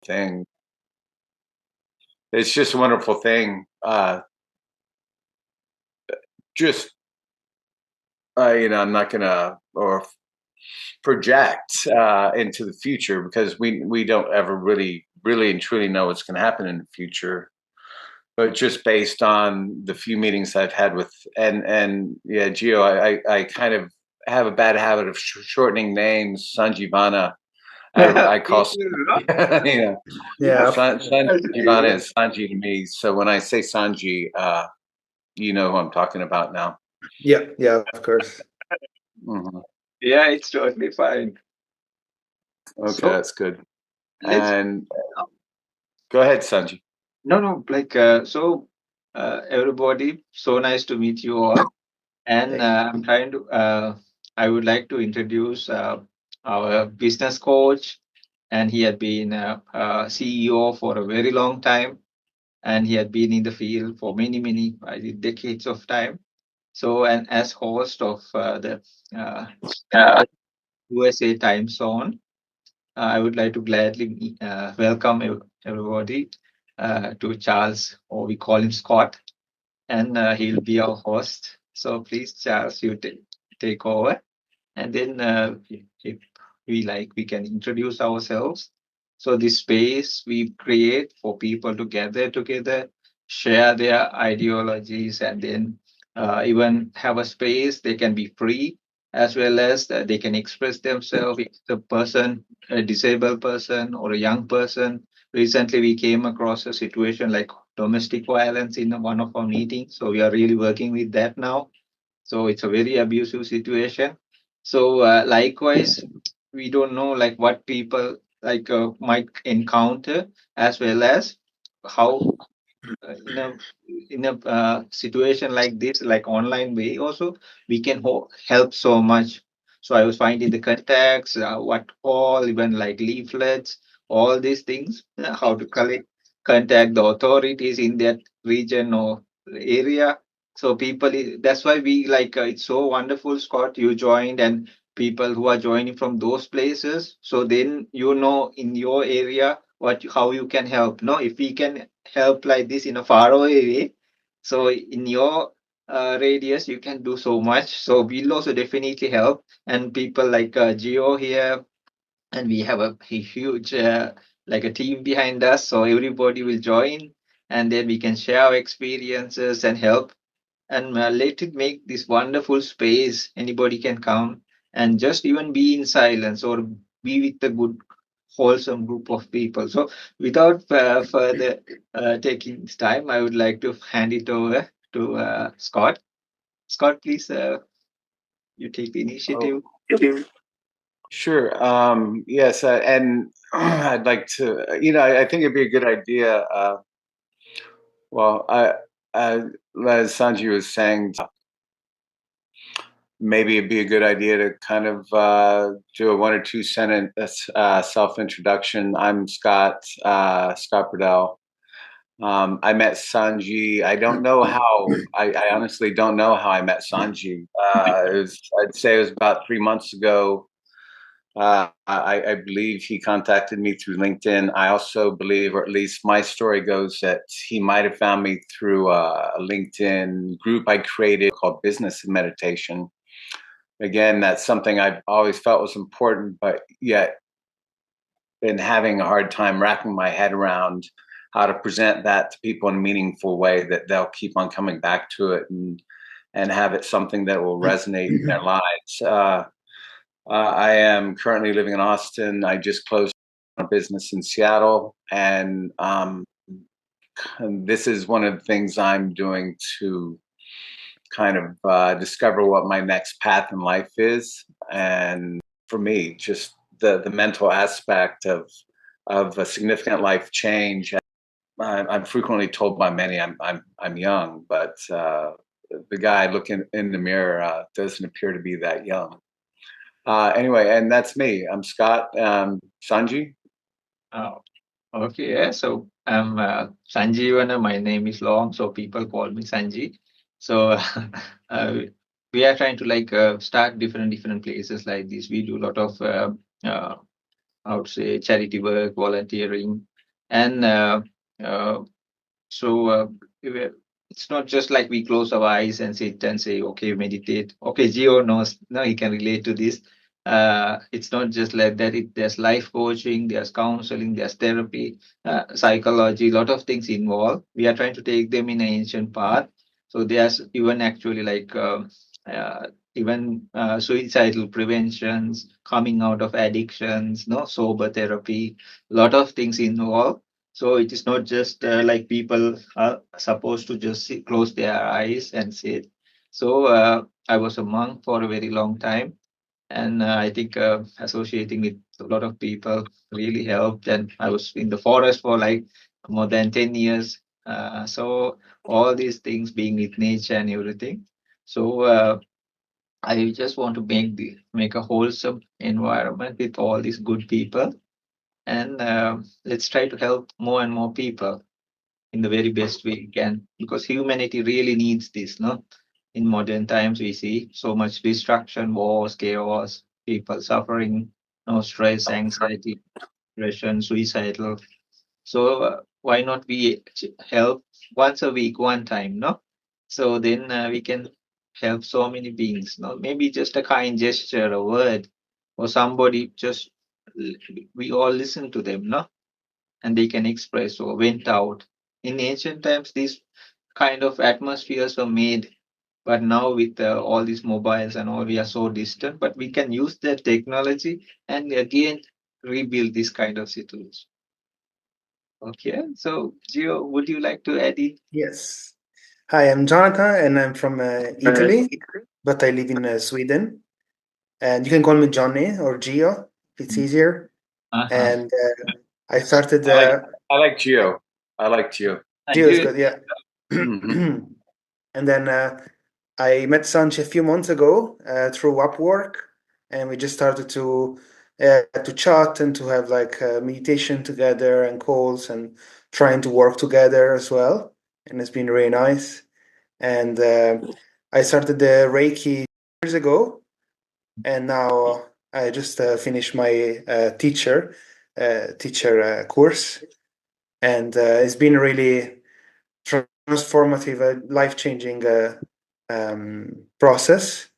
thing. It's just a wonderful thing. Just I'm not gonna or project into the future because we don't ever really and truly know what's going to happen in the future. But just based on the few meetings I've had with and yeah, Gio, I kind of have a bad habit of shortening names. Sanjivana, I Me call too, no? Yeah. Sanjivana is Sanji to me. So when I say Sanji, you know who I'm talking about now. Yeah, of course. Mhm. Yeah, it's totally fine. Okay, So that's good. let's And go ahead, Sanji. no, like everybody, so nice to meet you all. And Thank you. I'm trying to I would like to introduce our business coach, and he had been CEO for a very long time, and he had been in the field for many decades of time. So, and as host of the uh, USA time zone, I would like to gladly welcome everybody to Charles, or we call him Scott, and he'll be our host. So please, Charles, you take over, and then if we like, we can introduce ourselves. So this space we create for people to gather together, share their ideologies, and then even have a space they can be free, as well as they can express themselves. If the person, a disabled person or a young person, recently we came across a situation like domestic violence in one of our meetings. So we are really working with that now. So it's a very abusive situation. So likewise, we don't know like what people like might encounter, as well as how in a situation like this, like online way also, we can help so much. So I was finding the contacts, what all, even like leaflets, all these things, how to collect, contact the authorities in that region or area. So people, that's why we like, it's so wonderful, Scott, you joined, and people who are joining from those places. So then in your area how you can help. No, if we can help like this in a faraway way, so in your radius you can do so much. So we'll also definitely help, and people like Geo here, and we have a huge like a team behind us, so everybody will join, and then we can share our experiences and help, and let it make this wonderful space. Anybody can come and just even be in silence or be with a good, wholesome group of people. So, without further taking this time, I would like to hand it over to Scott. Scott, please, you take the Oh, initiative. sure. Yes, and I'd like to. I think it'd be a good idea. Well, as Sanji was saying, maybe it'd be a good idea to kind of do a 1 or 2 sentence self introduction. I'm Scott, Scott Burdell. I met Sanji. I don't know how. I honestly don't know how I met Sanji. I'd say it was about 3 months ago. I believe he contacted me through LinkedIn. I also believe, or at least my story goes, that he might have found me through a LinkedIn group I created called Business and Meditation. Again, that's something I've always felt was important, but yet been having a hard time wrapping my head around how to present that to people in a meaningful way that they'll keep on coming back to it and have it something that will resonate in their lives. I am currently living in Austin. I just closed a business in Seattle, and this is one of the things I'm doing to kind of discover what my next path in life is. And for me, just the mental aspect of a significant life change. I'm frequently told by many I'm young, but the guy looking in the mirror doesn't appear to be that young. Anyway, and that's me. I'm Scott. Sanji. Oh, okay. Yeah. So I'm Sanjeevana. My name is long, so people call me Sanji. So uh, we are trying to like start different places like this. We do a lot of I would say charity work, volunteering, And uh, so it's not just like we close our eyes and sit and say, okay, meditate. Okay, Gio knows, no, he can relate to this. It's not just like that. There's life coaching, there's counseling, there's therapy, psychology, a lot of things involved. We are trying to take them in an ancient path. So there's even actually like even suicidal preventions, coming out of addictions, no, sober therapy, a lot of things involved. So it is not just like people are supposed to just close their eyes and sit. So I was a monk for a very long time, and I think associating with a lot of people really helped. And I was in the forest for like more than 10 years. So all these things, being with nature and everything. So I just want to make a wholesome environment with all these good people, and let's try to help more and more people in the very best way we can, because humanity really needs this, no? In modern times we see so much destruction, wars, chaos, people suffering, no, stress, anxiety, depression, suicidal. So why not we help once a week, one time, no? So then we can help so many beings, no? Maybe just a kind gesture, a word, or somebody just we all listen to them, no? And they can express or vent out. In ancient times, these kind of atmospheres were made, but now with all these mobiles and all, we are so distant. But we can use that technology and again rebuild this kind of situation. Okay, so Gio, would you like to add it? Yes. Hi, I'm Jonathan, and I'm from Italy, but I live in Sweden. And you can call me Johnny or Gio if it's easier. Uh-huh. And I started. I like I like Geo. I like Geo. I Gio is do. good, yeah. Hmm. And then I met Sanchi a few months ago through Upwork, and we just started to chat and to have like meditation together and calls and trying to work together as well. And it's been really nice. And I started the Reiki years ago, and now I just finished my teacher course, and it's been really transformative, life changing process.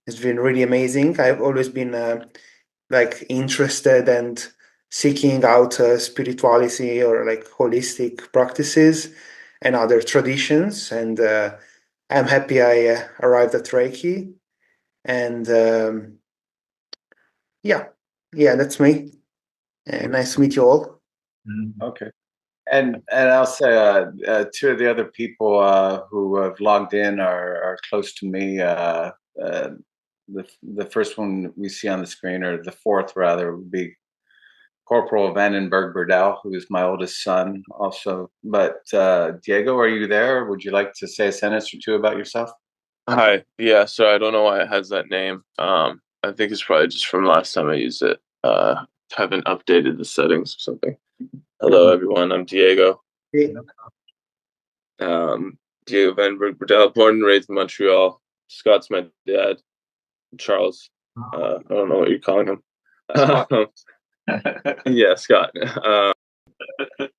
It's been really amazing. I've always been like interested and seeking out spirituality or like holistic practices and other traditions, and I'm happy I arrived at Reiki. And yeah, yeah, that's me. Nice to meet you all. Mhm. Okay. And I'll say two of the other people who have logged in are close to me. Uh, the first one we see on the screen, or the fourth rather, would be Corporal Vandenberg Burdell, who is my oldest son, also. But Diego, are you there? Would you like to say a sentence or two about yourself? Hi. Yeah, so I don't know why it has that name. I think it's probably just from last time I used it. Haven't updated the settings or something. Hello, everyone. I'm Diego. Hey, Diego Vandenberg Burdell, born and raised in Montreal. Scott's my dad. Charles. I don't know what you're calling him. Scott. Yeah, Scott.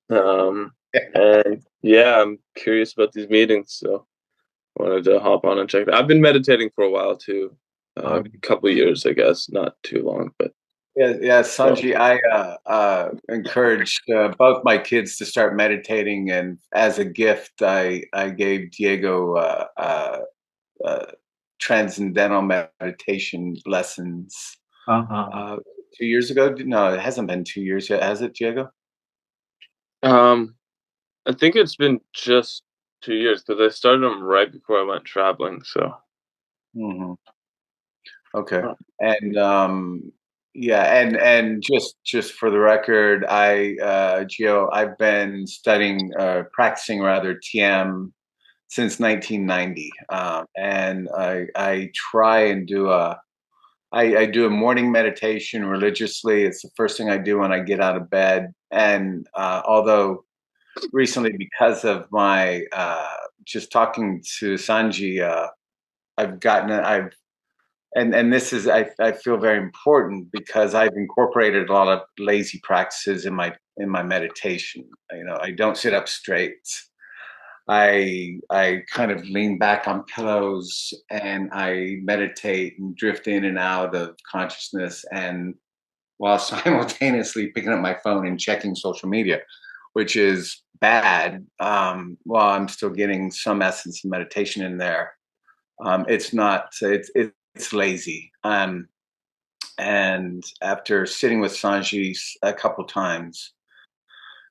And yeah, I'm curious about these meetings, so wanted to hop on and check that. I've been meditating for a while too, a couple of years, I guess, not too long, but Yeah, Sanji, I encouraged both my kids to start meditating, and as a gift, I gave Diego uh, transcendental meditation lessons Uh-huh. 2 years ago. No, it hasn't been 2 years yet, has it, Diego? um, I think it's been just 2 years because I started them right before I went traveling. So Hmm. Okay. And yeah, and just for the record, Gio, I've been studying, practicing rather, TM since 1990, and I try and I do a morning meditation religiously. It's the first thing I do when I get out of bed. And although recently, because of my just talking to Sanji, I've and this is I feel very important because I've incorporated a lot of lazy practices in my meditation. I don't sit up straight. I kind of lean back on pillows and I meditate and drift in and out of consciousness, and while simultaneously picking up my phone and checking social media, which is bad. While I'm still getting some essence of meditation in there, it's not. It's lazy. And after sitting with Sanji a couple times,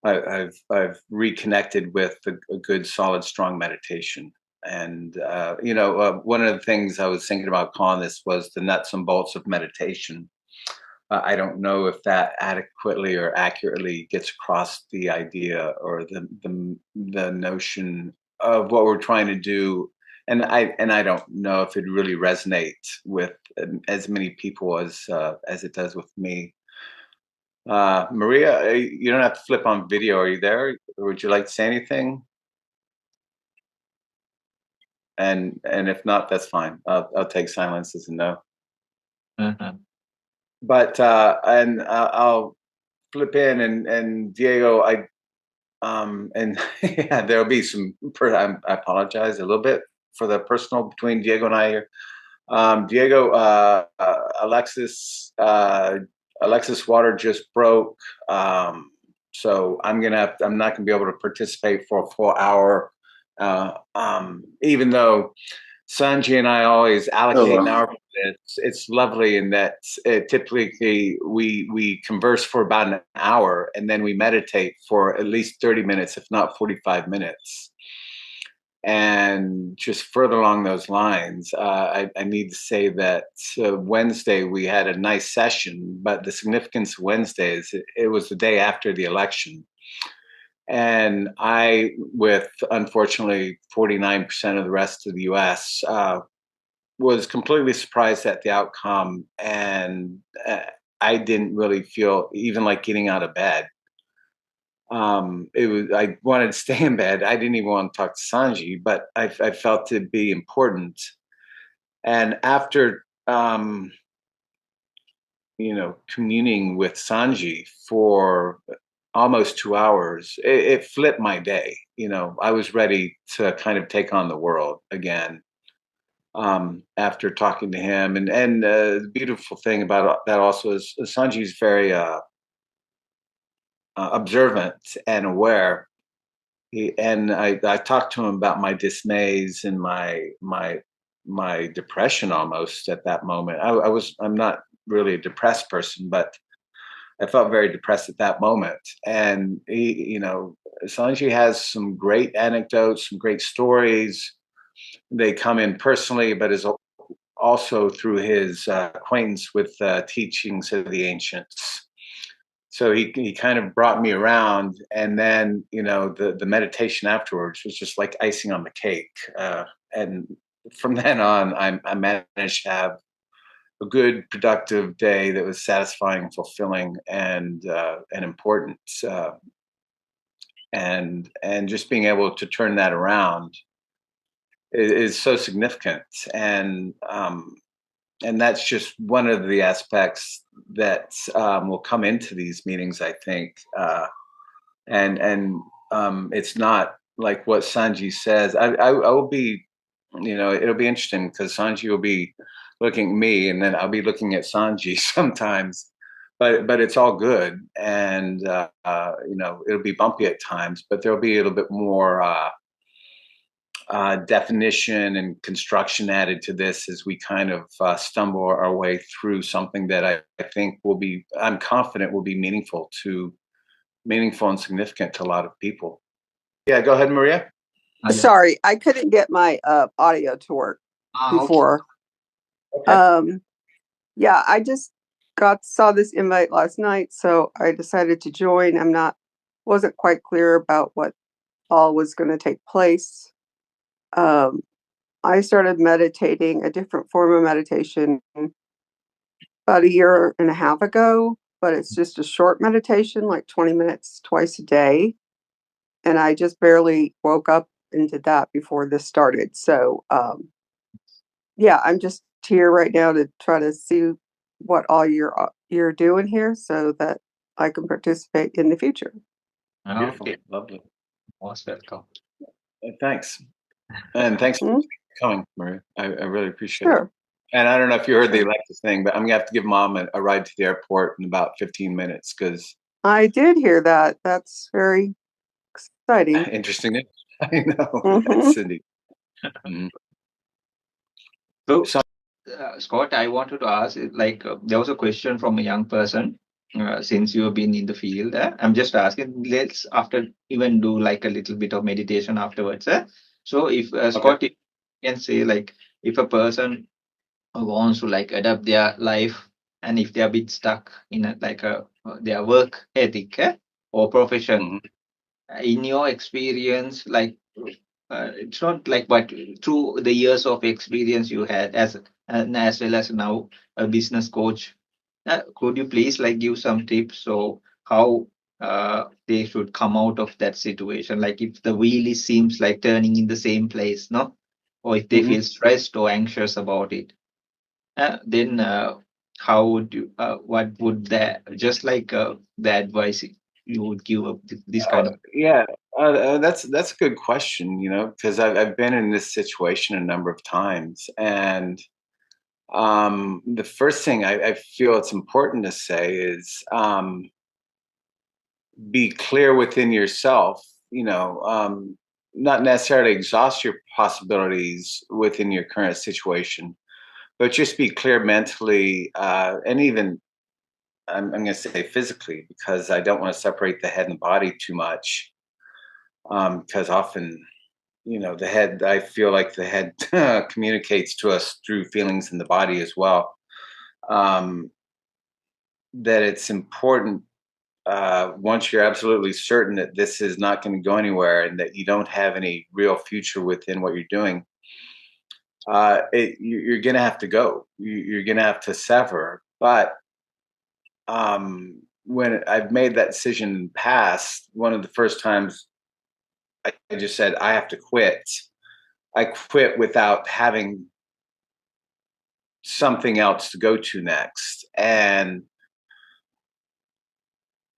I've reconnected with a good, solid, strong meditation. And one of the things I was thinking about calling this was the nuts and bolts of meditation. I don't know if that adequately or accurately gets across the idea or the notion of what we're trying to do, and I don't know if it really resonates with as many people as it does with me. Maria, you don't have to flip on video. Are you there? Or would you like to say anything? And if not, that's fine. I'll take silence as a no. Uh-huh. But I'll flip in, and Diego, and yeah, there'll be some. I apologize a little bit for the personal between Diego and I here. Diego, Alexis water just broke, so I'm not gonna be able to participate for a full hour. Even though Sanji and I always allocate an hour. It's lovely in that typically we converse for about an hour, and then we meditate for at least 30 minutes, if not 45 minutes. And just further along those lines, I need to say that Wednesday we had a nice session, but the significance of Wednesday is it was the day after the election. And I, with unfortunately 49% of the rest of the US, was completely surprised at the outcome, and I didn't really feel even like getting out of bed. I wanted to stay in bed. I didn't even want to talk to Sanji, but I felt it be important. And after communing with Sanji for almost 2 hours, it flipped my day. I was ready to kind of take on the world again. After talking to him, and the beautiful thing about that also is Sanji's very observant and aware. I talked to him about my dismays and my depression almost at that moment. I'm not really a depressed person, but I felt very depressed at that moment. And Sanji has some great anecdotes, some great stories. They come in personally, but is also through his acquaintance with teachings of the ancients. So he kind of brought me around, and then the meditation afterwards was just like icing on the cake. And from then on, I managed to have a good, productive day that was satisfying, fulfilling, and important. And just being able to turn that around is so significant, and that's just one of the aspects that will come into these meetings, I think. And it's not like what Sanji says. I will be, it'll be interesting because Sanji will be looking at me, and then I'll be looking at Sanji sometimes. But it's all good, and it'll be bumpy at times, but there'll be a little bit more definition and construction added to this as we kind of stumble our way through something that I think I'm confident will be meaningful and significant to a lot of people. Yeah, go ahead, Maria. Sorry, I couldn't get my audio to work before. Okay. Yeah, I just saw this invite last night, so I decided to join. Wasn't quite clear about what all was going to take place. I started meditating, a different form of meditation, about 1.5 years ago, but it's just a short meditation, like 20 minutes twice a day. And I just barely woke up and did that before this started. So, yeah, I'm just here right now to try to see what all you're doing here, so that I can participate in the future. Beautiful. Okay, Lovely. most welcome. Thanks. And thanks for Mhm. coming, Maria. I really appreciate it. Sure. And I don't know if you heard the Sure. Alexis thing, but I'm gonna have to give Mom a ride to the airport in about 15 minutes because I did hear that. That's very exciting. interesting. I know, Hmm. Cindy. Mhm. So, So, Scott, I wanted to ask, there was a question from a young person. Since you have been in the field, I'm just asking. Let's after even do like a little bit of meditation afterwards. So, if okay. Scott if you can say like if a person wants to like adapt their life and if they are a bit stuck in their work ethic or profession, Mhm. in your experience, it's not like, but through the years of experience you had as well as now a business coach, could you please like give some tips so how they should come out of that situation? Like if the wheel seems like turning in the same place, no, or if they Mhm. feel stressed or anxious about it, then how would you? What would that just like the advice you would give of this kind of? Yeah, that's a good question. Because I've been in this situation a number of times, and the first thing I feel it's important to say is be clear within yourself. Not necessarily exhaust your possibilities within your current situation, but just be clear mentally, and even I'm going to say physically, because I don't want to separate the head and the body too much. Because often, the head, I feel like the head communicates to us through feelings in the body as well. Um, that it's important, once you're absolutely certain that this is not going to go anywhere and that you don't have any real future within what you're doing, you're going to have to go. You're going to have to sever. But when I've made that decision in the past, one of the first times I just said, I have to quit. I quit without having something else to go to next. And,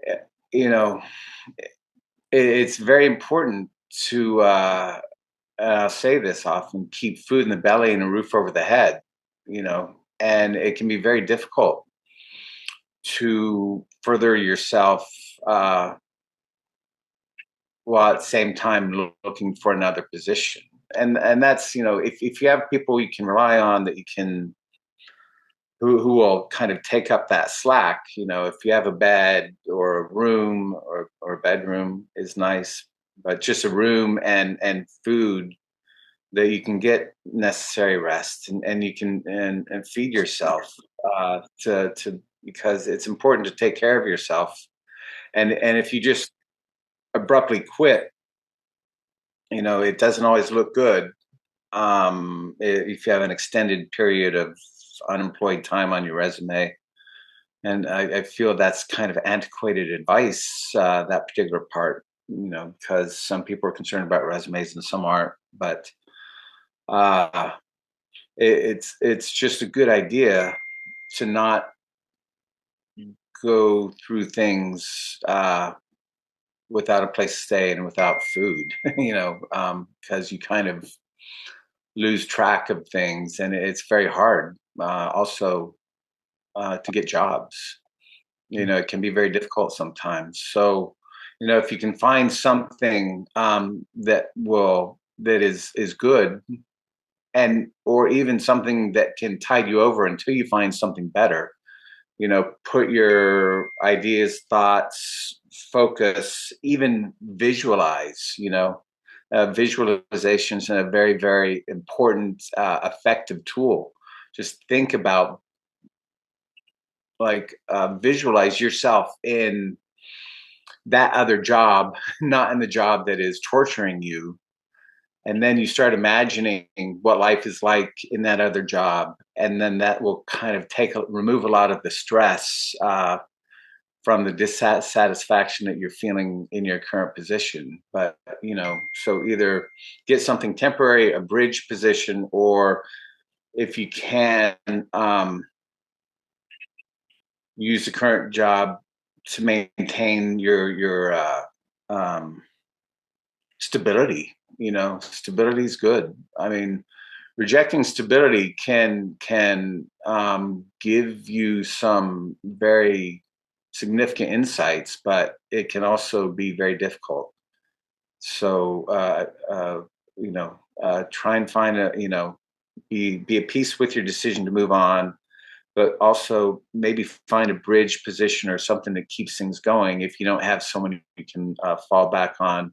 eh, you know, it's very important to, and I'll say this often, keep food in the belly and a roof over the head, and it can be very difficult to further yourself, uh, while at the same time looking for another position. And that's, if you have people you can rely on that you can who will kind of take up that slack. If you have a bed or a room or a bedroom is nice, but just a room and food that you can get necessary rest and you can and feed yourself, to because it's important to take care of yourself. And if you just abruptly quit, it doesn't always look good. If you have an extended period of unemployed time on your resume. And I feel that's kind of antiquated advice, that particular part, because some people are concerned about resumes and some aren't. But uh, it's just a good idea to not go through things, without a place to stay and without food, because you kind of lose track of things, and it's very hard, also, to get jobs. It can be very difficult sometimes. So, if you can find something, that is good, and or even something that can tide you over until you find something better. Put your ideas, thoughts, focus, even visualize. Visualizations are a very, very important, effective tool. Just think about, like, visualize yourself in that other job, not in the job that is torturing you. And then you start imagining what life is like in that other job. And then that will kind of remove a lot of the stress, from the dissatisfaction that you're feeling in your current position. But, so either get something temporary, a bridge position, or if you can, use the current job to maintain your stability. Stability is good. I mean, rejecting stability can give you some very significant insights, but it can also be very difficult. So try and find be at peace with your decision to move on, but also maybe find a bridge position or something that keeps things going if you don't have someone you can fall back on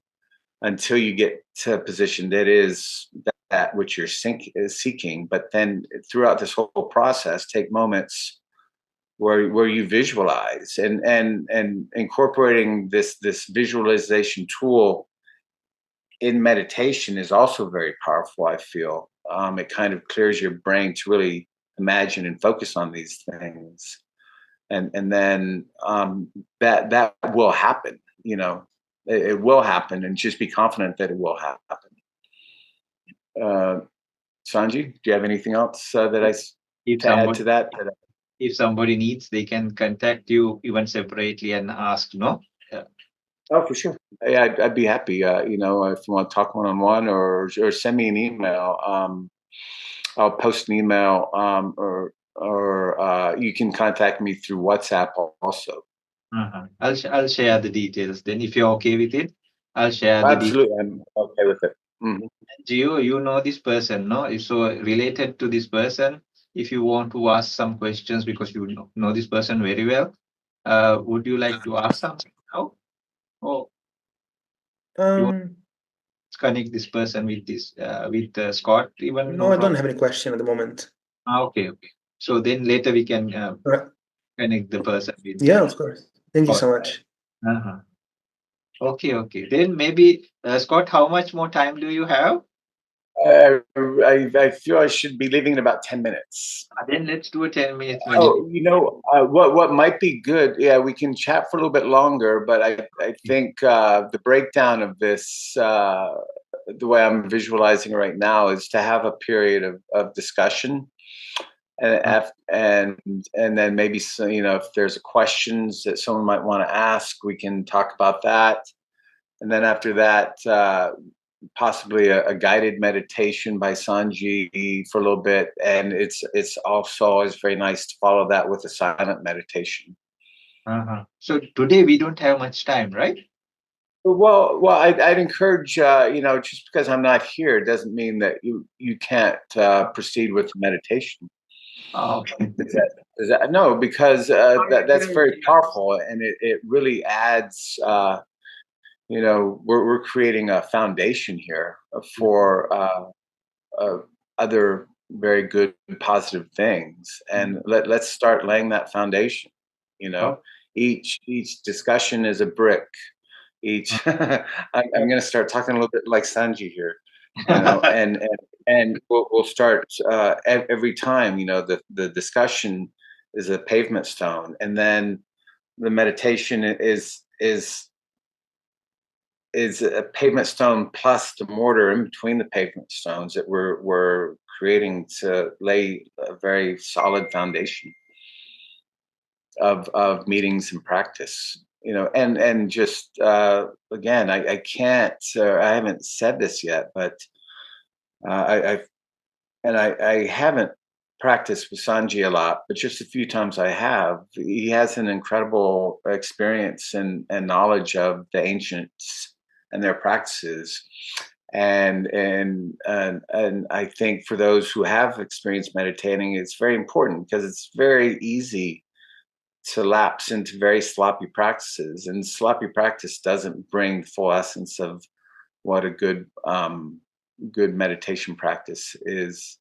until you get to a position that is that which you're seeking. But then throughout this whole process, take moments where you visualize and incorporating this visualization tool in meditation is also very powerful. I feel it kind of clears your brain to really imagine and focus on these things, and then that will happen. It will happen, and just be confident that it will happen. Sanji, do you have anything else that I to add to that? If somebody needs, they can contact you even separately and ask, no? Yeah. Oh, for sure. Yeah, I'd be happy. If you want to talk one-on-one or send me an email, I'll post an email, or you can contact me through WhatsApp also. I'll share the details. Then, if you're okay with it, I'll share the details. Absolutely, I'm okay with it. Mm-hmm. You know this person, no? If so, related to this person, if you want to ask some questions because you know this person very well, would you like to ask something now? Or you want to connect this person with this with Scott? Even no, I don't have any question at the moment. Okay. So then later we can connect the person with. Yeah, of course. Thank you so much. Okay. Then maybe Scott, how much more time do you have? I feel I should be leaving in about 10 minutes. Then let's do a 10-minute. What might be good, we can chat for a little bit longer, but I think the breakdown of this, the way I'm visualizing right now, is to have a period of discussion, and then maybe if there's questions that someone might want to ask, we can talk about that, and then after that, possibly a guided meditation by Sanji for a little bit, and it's also always very nice to follow that with a silent meditation. So today we don't have much time, right? Well, I'd encourage, just because I'm not here doesn't mean that you can't proceed with meditation. Okay. No, because that's very powerful, and it really adds. We're creating a foundation here for other very good positive things, and let's start laying that foundation. Each discussion is a brick. I'm going to start talking a little bit like Sanji here, and we'll start every time. The discussion is a pavement stone, and then the meditation is a pavement stone plus the mortar in between the pavement stones that we're creating to lay a very solid foundation of meetings and practice. And just again, I can't. I haven't said this yet, but I haven't practiced with Sanji a lot, but just a few times I have. He has an incredible experience and knowledge of the ancients and their practices, and I think for those who have experienced meditating, it's very important because it's very easy to lapse into very sloppy practices, and sloppy practice doesn't bring the full essence of what a good meditation practice is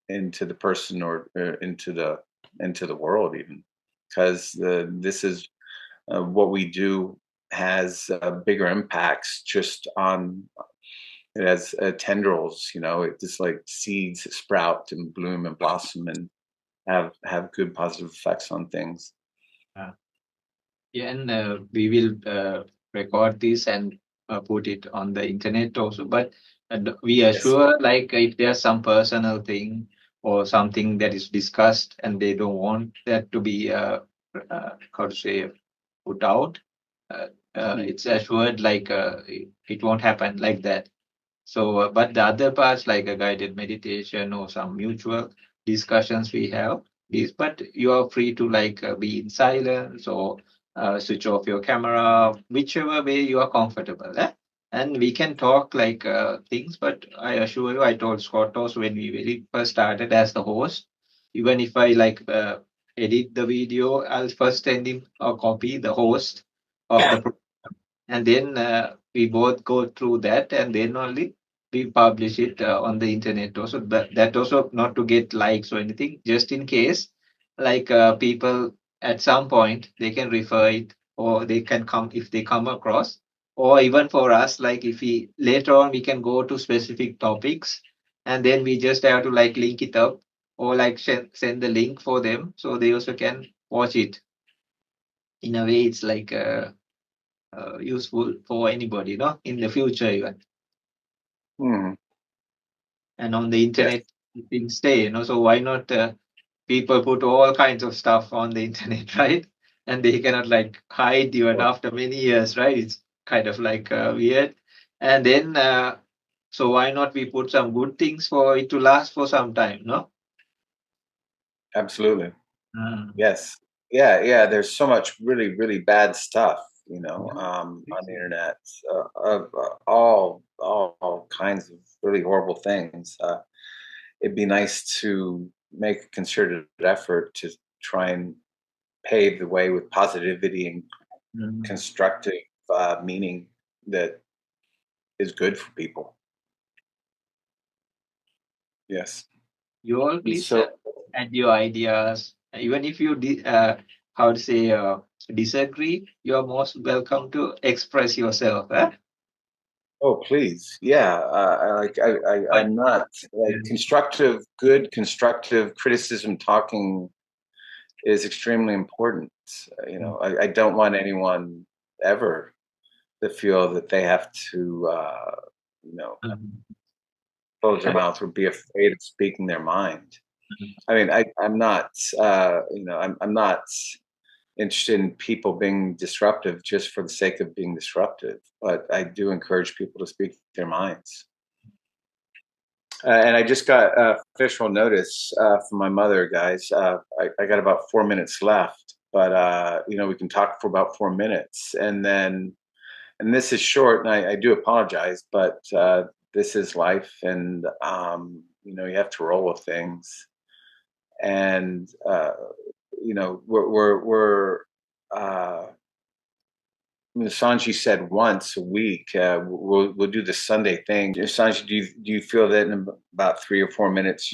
into the person or into the world, even, because this is what we do has bigger impacts just on it as tendrils. It just like seeds sprout and bloom and blossom and have good positive effects on things. And we will record this and put it on the internet also. But we are sure, like, if there's some personal thing or something that is discussed and they don't want that to be how to say, put out. It's assured like it won't happen like that. So, but the other parts like a guided meditation or some mutual discussions we have, these, but you are free to like be in silence or switch off your camera, whichever way you are comfortable. And we can talk like things, but I assure you, I told Scott also when we very first started as the host, even if I like edit the video, I'll first send him a copy, the host of the and then we both go through that and then only we publish it on the internet also that also not to get likes or anything, just in case like people at some point they can refer it or they can come if they come across, or even for us like if we later on we can go to specific topics and then we just have to like link it up or like send the link for them so they also can watch it. In a way it's like useful for anybody, no, in the future even. Mhm. And on the Yes. internet, things stay, so why not people put all kinds of stuff on the internet, right? And they cannot like hide even after many years, right? It's kind of like weird. And then, so why not we put some good things for it to last for some time, no? Absolutely. Mm. Yes. Yeah. There's so much really, really bad stuff, on the internet, of all kinds of really horrible things. It'd be nice to make a concerted effort to try and pave the way with positivity and Mm. constructive meaning that is good for people. Yes. You all And please so, add your ideas. Even if you how to say disagree, you are most welcome to express yourself. oh, please. Yeah. I'm not like good constructive criticism talking is extremely important. I don't want anyone ever to feel that they have to, you know, close their mouth or be afraid of speaking their mind. I mean, I'm not, I'm not interested in people being disruptive just for the sake of being disruptive, but I do encourage people to speak their minds. And I just got official notice from my mother, guys. I got about 4 minutes left, but we can talk for about 4 minutes, and this is short, and I do apologize, but this is life, and you have to roll with things, and we're uh, Sanji said once a week we'll do the Sunday thing. Sanji, do you feel that in about 3 or 4 minutes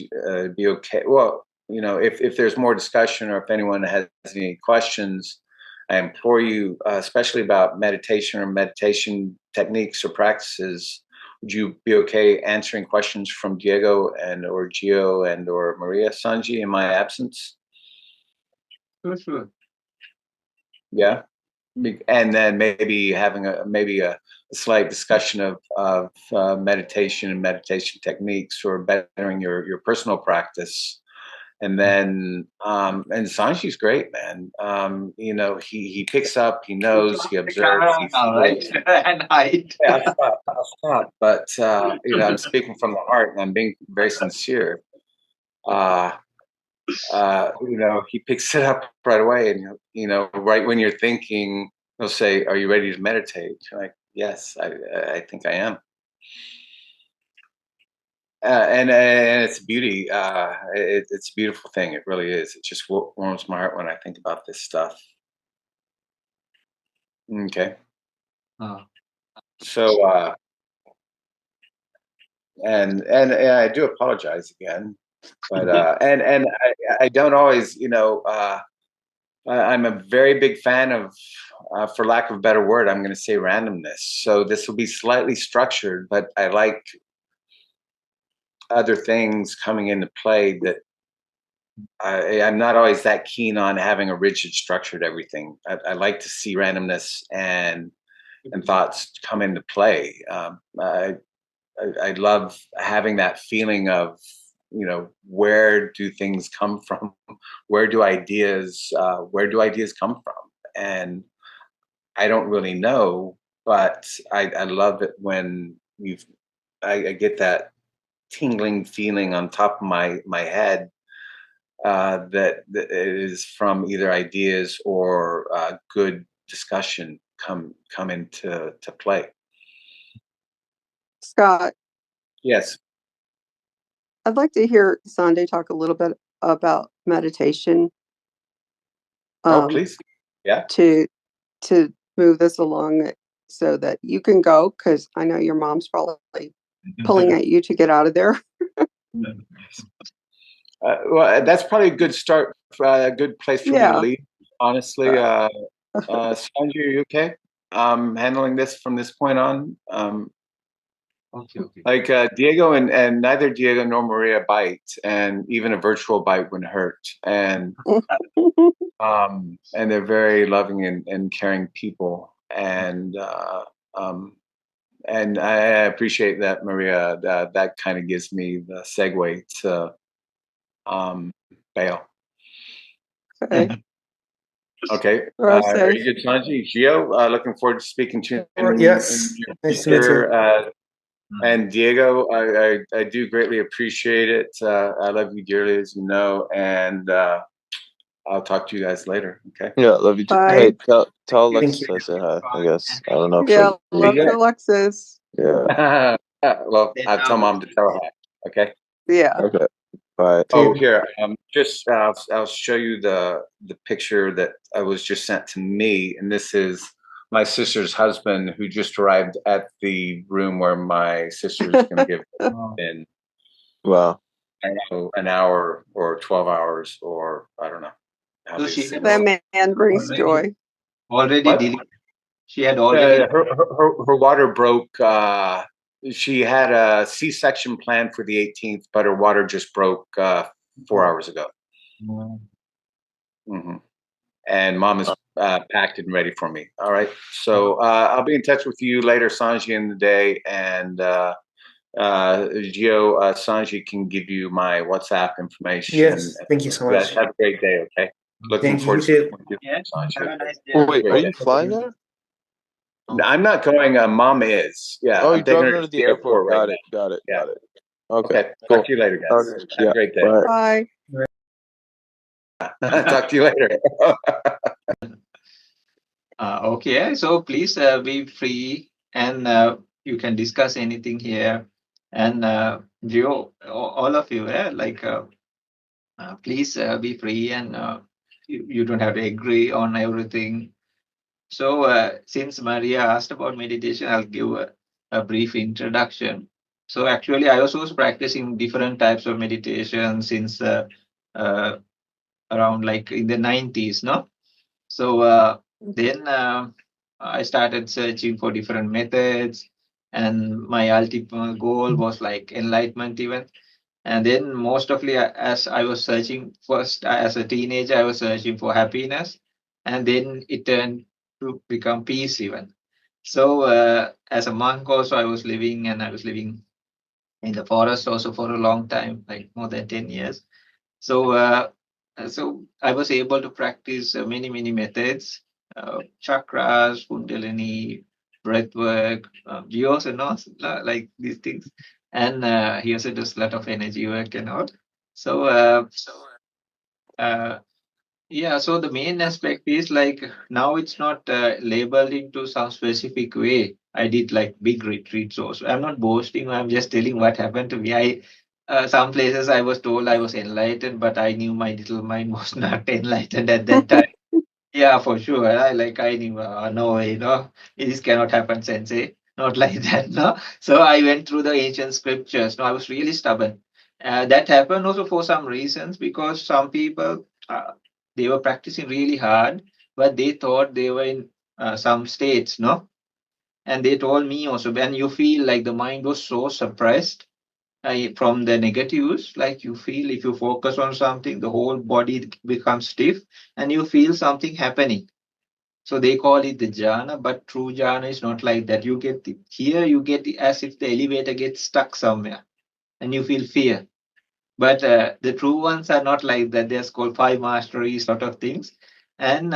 be okay? Well, if there's more discussion or if anyone has any questions, I implore you, especially about meditation or meditation techniques or practices. Would you be okay answering questions from Diego and or Gio and or Maria, Sanji, in my absence? Sure. Yeah. And then maybe having a slight discussion of meditation and meditation techniques or bettering your personal practice. And then and Sanji's great, man. He picks up, he knows, he observes, he feels. And hide. Yeah, I'll stop. But I'm speaking from the heart and I'm being very sincere. He picks it up right away, and right when you're thinking, he'll say, "Are you ready to meditate?" You're like, yes, I think I am. And it's beauty. It's a beautiful thing. It really is. It just warms my heart when I think about this stuff. Okay, so and I do apologize again, but and I don't always, I'm a very big fan of, for lack of a better word, I'm going to say randomness. So this will be slightly structured, but I like other things coming into play that I'm not always that keen on having a rigid structured everything. I like to see randomness and thoughts come into play. I love having that feeling of where do things come from? Where do ideas come from? And I don't really know, but I love it when I get that tingling feeling on top of my head that it is from either ideas or good discussion come into play. Scott, Yes. I'd like to hear Sanjay talk a little bit about meditation. Please. Yeah. To move this along so that you can go, because I know your mom's probably pulling at you to get out of there. Well, that's probably a good start, a good place for me to leave. Honestly, Sanjay, are you okay? Handling this from this point on. Okay. Like Diego and neither Diego nor Maria bite, and even a virtual bite wouldn't hurt. And they're very loving and caring people. And I appreciate that, Maria. That kind of gives me the segue to bail. Okay. Okay. Very good, Sanjay. Gio, looking forward to speaking to you. Yes. Nice to meet you. And Diego, I do greatly appreciate it. I love you dearly, as you know, and I'll talk to you guys later. Okay. Yeah, love you too. Bye. Hey, tell Alexis you. I say hi. I guess I don't know. If Yeah, she'll love be- to Alexis. Yeah. Well, I'll tell Mom to tell her hi. Okay. Yeah. Okay. Bye. Oh, here. Just I'll show you the picture that I was just sent to me, and this is my sister's husband who just arrived at the room where my sister's going to give in. Wow. I don't know, an hour or 12 hours, or I don't know. So she had That man brings joy. She had already. Her water broke. She had a C-section planned for the 18th, but her water just broke 4 hours ago. Mm-hmm. And Mom is packed and ready for me. All right. So I'll be in touch with you later, Sanjay, in the day. And Gio, Sanjay can give you my WhatsApp information. Yes. Thank you so much. Have a great day. Okay. Looking forward to it. Wait, are you flying there? I'm not going. Mom is. Yeah. Oh, I'm you taking drove her her to the airport. Got it. Yeah. Okay. Cool. Talk to you later, guys. Okay. Have a great day. Bye. Talk to you later. Okay, so please be free, and you can discuss anything here. And Gio, all of you, please be free, and you don't have to agree on everything. So since Maria asked about meditation, I'll give a brief introduction. So actually, I also was practicing different types of meditation since around like in the 90s, no? So then I started searching for different methods, and my ultimate goal was like enlightenment even. And then mostly as I was searching first as a teenager, I was searching for happiness, and then it turned to become peace even. So as a monk also, I was living in the forest also for a long time, like more than 10 years. So I was able to practice many methods, chakras, kundalini, breath work, Gio and all, like these things. And he also does a lot of energy work and all. So the main aspect is like now it's not labeled into some specific way. I did like big retreats also. I'm not boasting. I'm just telling what happened to me. Some places I was told I was enlightened, but I knew my little mind was not enlightened at that time. Yeah, for sure. I knew, no way, this cannot happen, sensei. Not like that, no. So I went through the ancient scriptures. No, I was really stubborn. That happened also for some reasons because some people they were practicing really hard, but they thought they were in some states, no. And they told me also, when you feel like the mind was so suppressed from the negatives, like you feel if you focus on something, the whole body becomes stiff and you feel something happening. So they call it the jhana, but true jhana is not like that. You get here, you get as if the elevator gets stuck somewhere and you feel fear. But the true ones are not like that. They're called five masteries, lot of things, and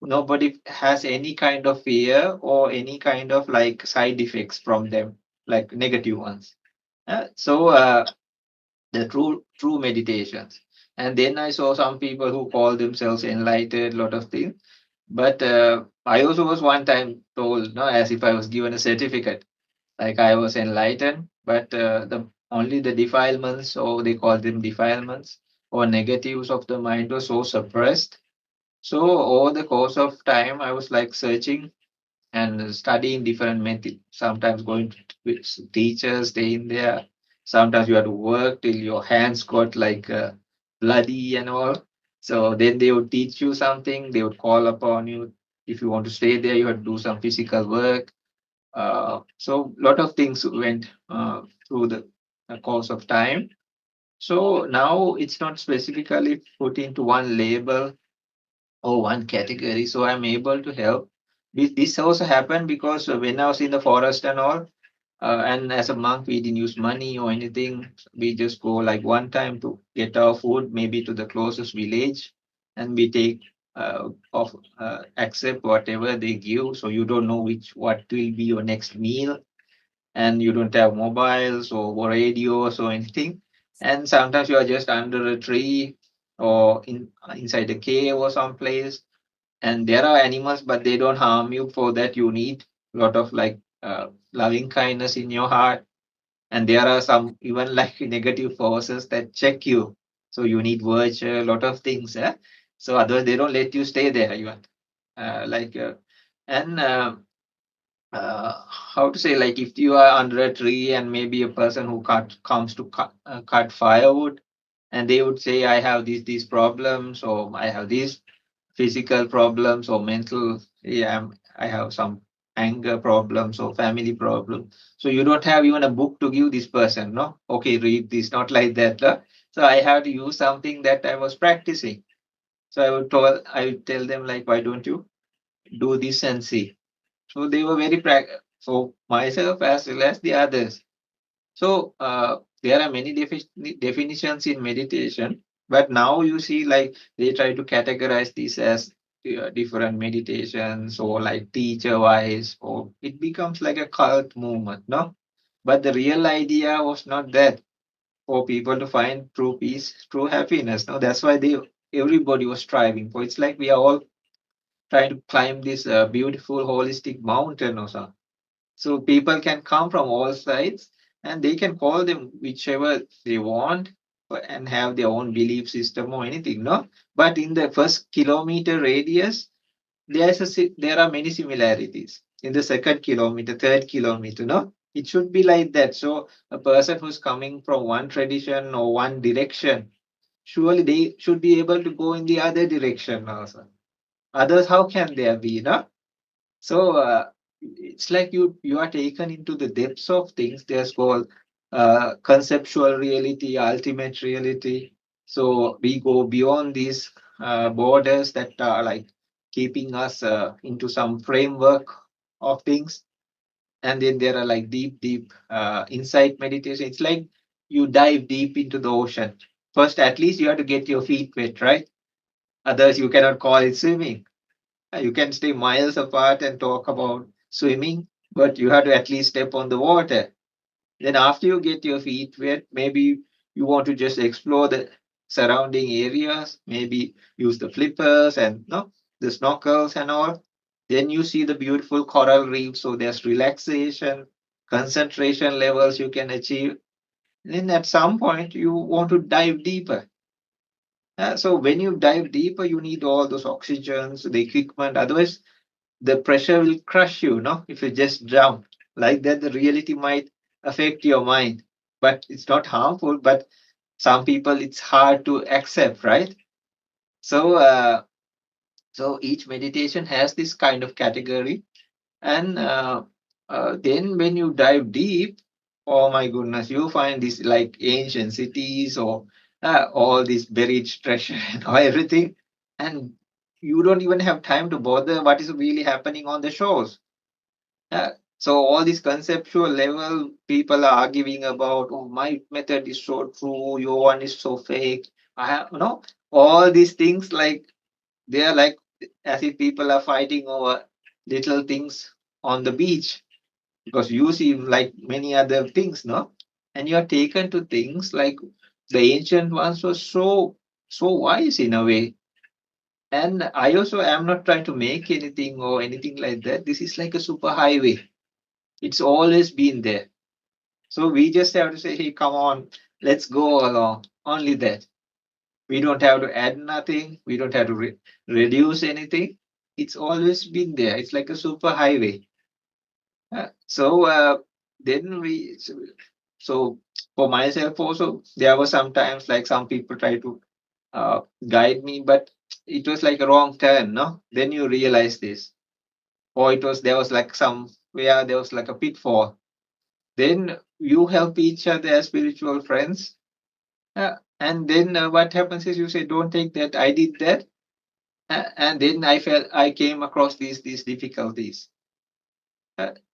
nobody has any kind of fear or any kind of like side effects from them, like negative ones. So the true meditations. And then I saw some people who call themselves enlightened, lot of things. But I also was one time told, no, as if I was given a certificate, like I was enlightened, but the only the defilements, or they call them defilements, or negatives of the mind were so suppressed. So over the course of time, I was like searching and studying different methods. Sometimes going to teachers, staying there. Sometimes you have to work till your hands got like bloody and all. So then they would teach you something. They would call upon you. If you want to stay there, you have to do some physical work. So lot of things went through the course of time. So now it's not specifically put into one label or one category. So I'm able to help. This also happened because when I was in the forest and all, and as a monk, we didn't use money or anything. We just go like one time to get our food, maybe to the closest village, and we take accept whatever they give. So you don't know what will be your next meal, and you don't have mobiles or radios or anything. And sometimes you are just under a tree or inside a cave or someplace, and there are animals, but they don't harm you. For that, you need a lot of like loving kindness in your heart. And there are some even like negative forces that check you. So you need virtue, a lot of things. So otherwise, they don't let you stay there even. Like and how to say, like if you are under a tree and maybe a person who comes to cut firewood, and they would say, I have these problems, or I have these physical problems or mental, yeah, I have some anger problems or family problems. So you don't have even a book to give this person, no? Okay, read this, not like that. So I have to use something that I was practicing. So I would tell them like, why don't you do this and see? So they were very so myself as well as the others. So there are many definitions in meditation, but now you see like they try to categorize this as different meditations or like teacher wise, or it becomes like a cult movement, no? But the real idea was not that, for people to find true peace, true happiness. No, that's why everybody was striving for. It's like we are all trying to climb this beautiful holistic mountain or something. So people can come from all sides, and they can call them whichever they want, and have their own belief system or anything, no? But in the first kilometer radius, there are many similarities. In the second kilometer, third kilometer, no? It should be like that. So a person who's coming from one tradition or one direction, surely they should be able to go in the other direction also. Others, how can there be, no? So it's like you are taken into the depths of things. There's called conceptual reality, ultimate reality. So we go beyond these borders that are like keeping us into some framework of things. And then there are like deep insight meditation. It's like you dive deep into the ocean. First, at least you have to get your feet wet, right? Others, you cannot call it swimming. You can stay miles apart and talk about swimming, but you have to at least step on the water. Then, after you get your feet wet, maybe you want to just explore the surrounding areas, maybe use the flippers and no, the snorkels and all. Then you see the beautiful coral reef. So there's relaxation, concentration levels you can achieve. Then at some point, you want to dive deeper. So when you dive deeper, you need all those oxygens, the equipment. Otherwise, the pressure will crush you, no? If you just jump like that, the reality might affect your mind, but it's not harmful. But some people, it's hard to accept, right? So, so each meditation has this kind of category, and then when you dive deep, oh my goodness, you find these like ancient cities or all this buried treasure and everything, and you don't even have time to bother what is really happening on the shores. So all this conceptual level, people are arguing about, oh, my method is so true, your one is so fake. I have, all these things, like they are like as if people are fighting over little things on the beach, because you see like many other things, no? And you are taken to things like the ancient ones were so wise in a way. And I also am not trying to make anything or anything like that. This is like a super highway. It's always been there. So we just have to say, hey, come on, let's go along. Only that. We don't have to add nothing. We don't have to reduce anything. It's always been there. It's like a super highway. So then so for myself also, there were some times like some people try to guide me, but it was like a wrong turn, no? Then you realize this. Or there was like some where there was like a pitfall. Then you help each other as spiritual friends. And then what happens is you say, don't take that, I did that. And then I came across these difficulties.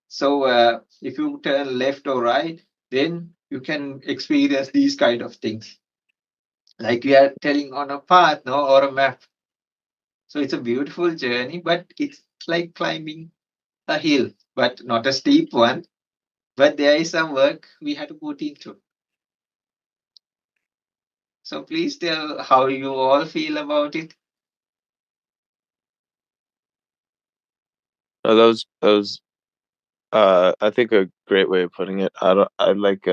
So if you turn left or right, then you can experience these kind of things. Like we are telling on a path, no, or a map. So it's a beautiful journey, but it's like climbing a hill, but not a steep one. But there is some work we have to put into. So please tell how you all feel about it. No, that was I think a great way of putting it. I like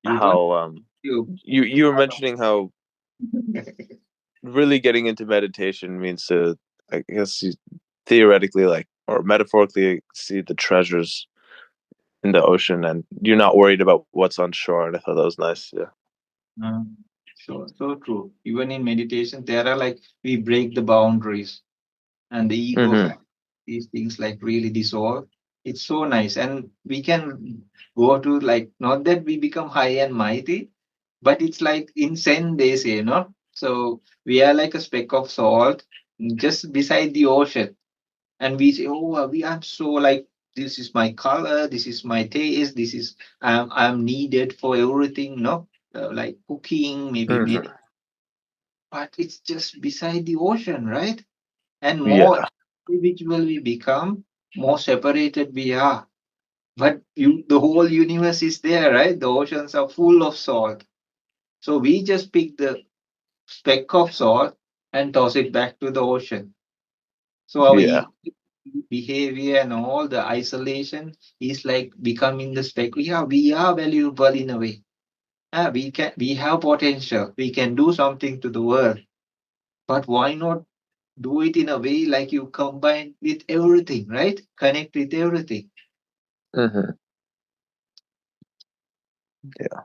You don't how you you were mentioning how really getting into meditation means to, I guess, you theoretically, like, or metaphorically, see the treasures in the ocean, and you're not worried about what's on shore. And I thought that was nice. Yeah. Sure, so true. Even in meditation, there are like we break the boundaries and the ego Mm-hmm. factor. These things like really dissolve. It's so nice, and we can go to like not that we become high and mighty, but it's like in Zen they say, no. So we are like a speck of salt just beside the ocean, and we say, oh, we are so like this is my color, this is my taste, this is I'm needed for everything, no, like cooking, maybe Mm-hmm. but it's just beside the ocean, right? And more Yeah. individual we become, more separated we are. But the whole universe is there, right? The oceans are full of salt. So we just pick the speck of salt and toss it back to the ocean. So our Yeah. behavior and all the isolation is like becoming the speck. Yeah, we are valuable in a way. We have potential. We can do something to the world. But why not do it in a way like you combine with everything, right? Connect with everything. Mm-hmm. Yeah.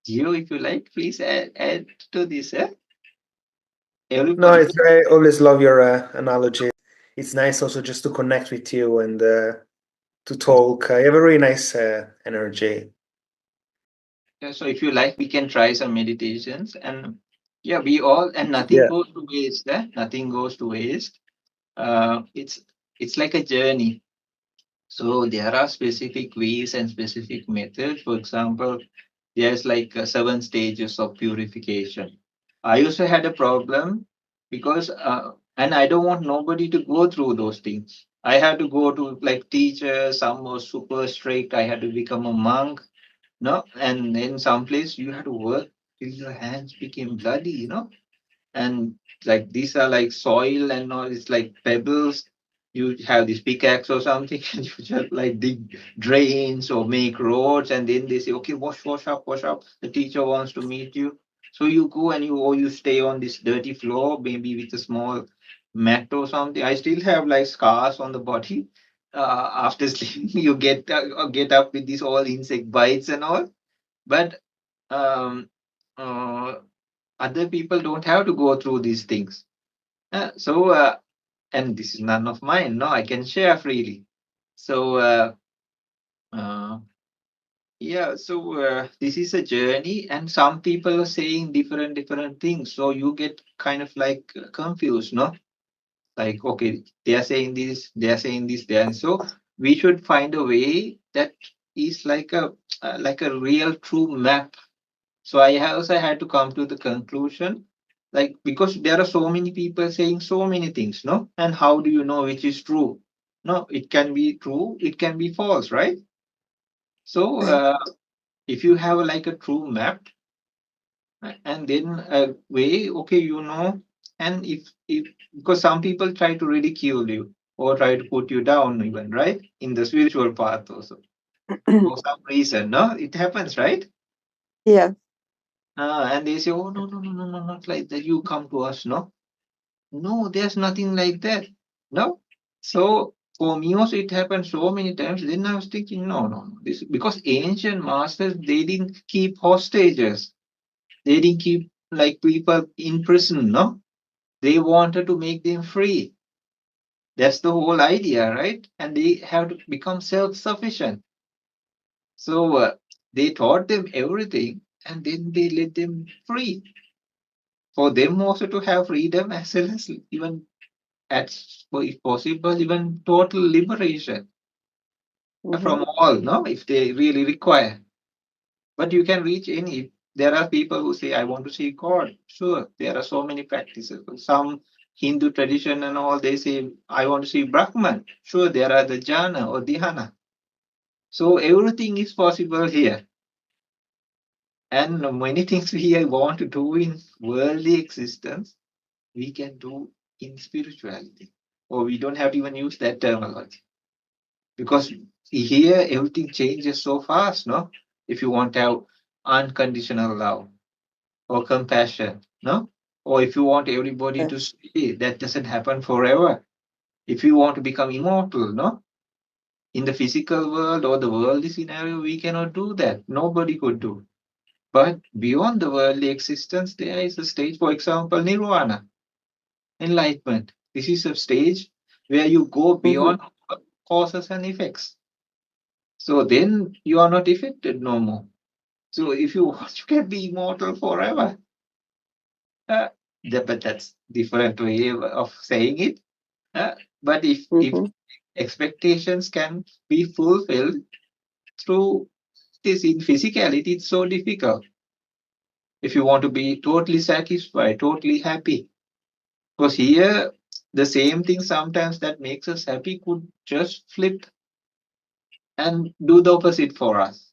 Gio, if you like, please add to this. No, Everybody. I always love your analogy. It's nice also just to connect with you and to talk. You have a really nice energy. Yeah, so if you like, we can try some meditations, and yeah, we all, and nothing Yeah. goes to waste. Nothing goes to waste. It's like a journey. So there are specific ways and specific methods. For example, there's like 7 stages of purification. I also had a problem because, and I don't want nobody to go through those things. I had to go to like teachers, some were super strict. I had to become a monk, no, and in some place you had to work till your hands became bloody, and like these are like soil and all, it's like pebbles. You have this pickaxe or something and you just like dig drains or make roads, and then they say, okay, wash up, the teacher wants to meet you. So you go and you stay on this dirty floor, maybe with a small mat or something. I still have like scars on the body. After sleeping you get up with these all insect bites and all. But um uh, other people don't have to go through these things. And this is none of mine. No, I can share freely. So, uh, yeah, so this is a journey, and some people are saying different things. So you get kind of like confused, no? Like, okay, they are saying this, they are saying this, and so we should find a way that is like a real true map. So I also had to come to the conclusion, like, because there are so many people saying so many things, no? And how do you know which is true? No, it can be true, it can be false, right? So if you have like a true map, and then a way, okay, and if because some people try to ridicule you or try to put you down even, right? In the spiritual path also. For some reason, no? It happens, right? Yeah. And they say, oh, no, no, no, no, no, not like that. You come to us, no? No, there's nothing like that. No? So for me also it happened so many times. Then I was thinking, no, no, no. This because ancient masters, they didn't keep hostages. They didn't keep like people in prison, no? They wanted to make them free. That's the whole idea, right? And they have to become self-sufficient. So they taught them everything and then they let them free. For them also to have freedom as well as even at, if possible, even total liberation from all, no, if they really require. But you can reach any. There are people who say, I want to see God. Sure, there are so many practices. Some Hindu tradition and all, they say, I want to see Brahman. Sure, there are the jhana or dhyana. So everything is possible here. And many things we want to do in worldly existence, we can do in spirituality. Or we don't have to even use that terminology. Because here everything changes so fast, no? If you want to have unconditional love or compassion, no? Or if you want everybody to stay, that doesn't happen forever. If you want to become immortal, no? In the physical world or the worldly scenario, we cannot do that. Nobody could do. But beyond the worldly existence, there is a stage, for example, nirvana, enlightenment. This is a stage where you go beyond causes and effects. So then you are not affected no more. So if you want, you can be immortal forever. Uh, but that's different way of saying it. But if expectations can be fulfilled through this in physicality, it's so difficult. If you want to be totally satisfied, totally happy, because here the same thing sometimes that makes us happy could just flip and do the opposite for us.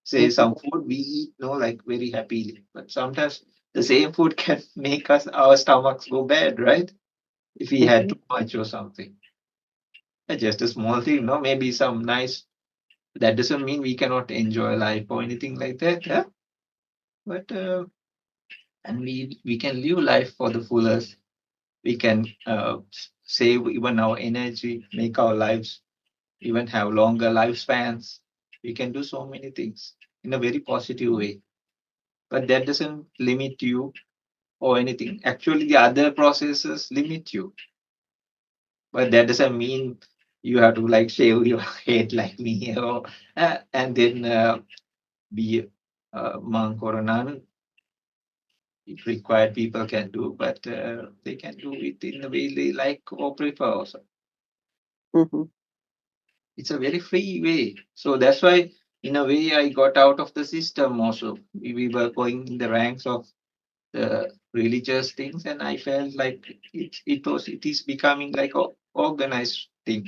Say some food we eat, no, like very happily, but sometimes the same food can make us our stomachs go bad, right? If we had too much or something. Just a small thing, no, maybe some nice. That doesn't mean we cannot enjoy life or anything like that, yeah? But and we can live life for the fullest. We can save even our energy, make our lives even have longer lifespans. We can do so many things in a very positive way. But that doesn't limit you or anything. Actually, the other processes limit you. But that doesn't mean you have to like shave your head like me or and then be a monk or a nun. If required, people can do, but they can do it in the way they like or prefer also. It's a very free way. So that's why, in a way, I got out of the system also. We were going in the ranks of the religious things, and I felt like it is becoming like a organized thing.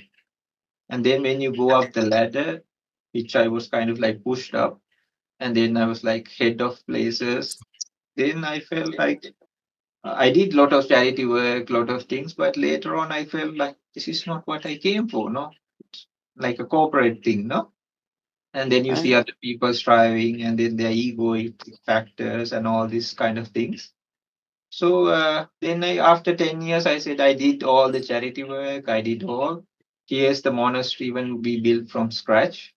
And then when you go up the ladder, which I was kind of like pushed up, and then I was like head of places. Then I felt like I did a lot of charity work, lot of things, but later on I felt like this is not what I came for, no? It's like a corporate thing, no? And then you see other people striving and then their egoic factors and all these kind of things. So then after 10 years, I said, I did all the charity work. I did all. Here's the monastery when we built from scratch.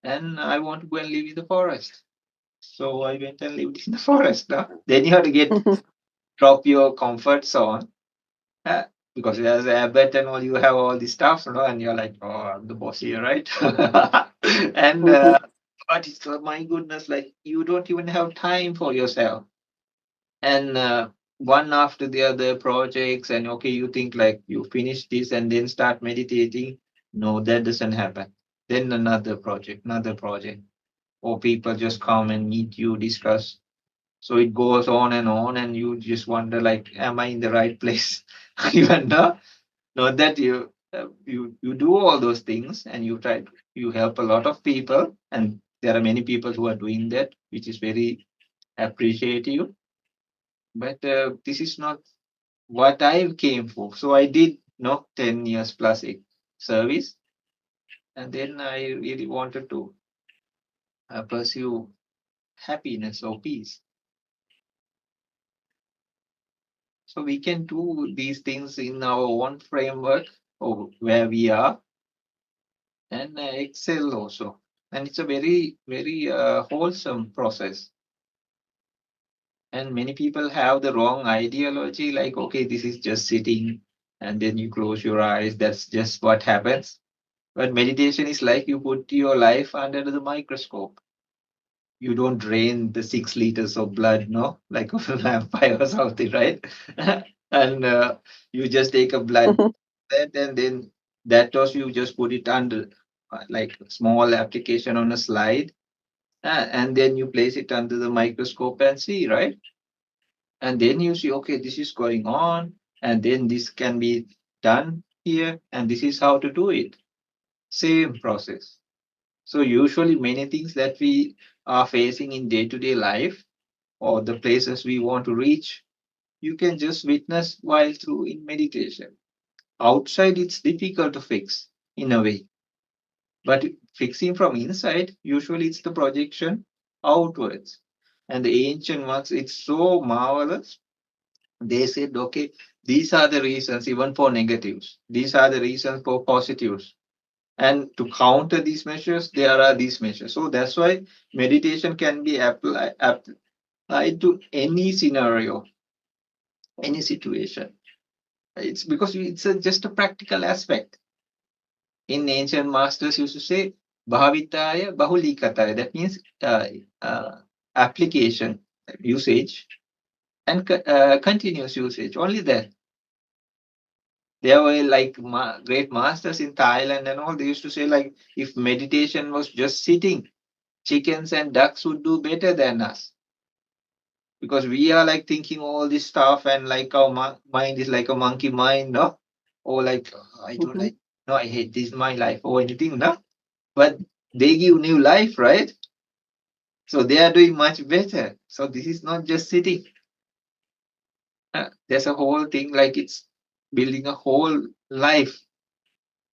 And I want to go and live in the forest. So I went and lived in the forest. No? Then you have to drop your comfort zone. Because as an abbot and all, you have all this stuff, no? And you're like, oh, I'm the boss here, right? And but my goodness, like you don't even have time for yourself. And one after the other projects, and okay, you think like you finish this and then start meditating. No, that doesn't happen. Then another project, or people just come and meet you, discuss. So it goes on, and you just wonder like, am I in the right place? Even though not that you do all those things, and you help a lot of people, and there are many people who are doing that, which is very appreciative. But this is not what I came for. So I did 10 years plus service, and then I really wanted to pursue happiness or peace. So we can do these things in our own framework or where we are, and excel also. And it's a very, very wholesome process. And many people have the wrong ideology, like, okay, this is just sitting and then you close your eyes. That's just what happens. But meditation is like you put your life under the microscope. You don't drain the 6 liters of blood, no, like a vampire or something, right? And you just take a blood that, and then that dose you just put it under like a small application on a slide, and then you place it under the microscope and see, right? And then you see, okay, this is going on, and then this can be done here, and this is how to do it. Same process. So usually many things that we are facing in day-to-day life, or the places we want to reach, you can just witness while through in meditation. Outside, it's difficult to fix in a way, but fixing from inside, usually it's the projection outwards. And the ancient ones, it's so marvelous. They said, okay, these are the reasons even for negatives. These are the reasons for positives. And to counter these measures, there are these measures. So that's why meditation can be applied to any scenario, any situation. It's because it's just a practical aspect. In ancient masters used to say, bhavitaya bahulikataya. That means application, usage, and continuous usage. Only that. There were like great masters in Thailand and all. They used to say like, if meditation was just sitting, chickens and ducks would do better than us, because we are like thinking all this stuff, and like our mind is like a monkey mind, no? Or like, "Oh, I don't like, no, I hate this my life," or anything, no? But they give new life, right? So they are doing much better. So this is not just sitting. There's a whole thing, like it's building a whole life,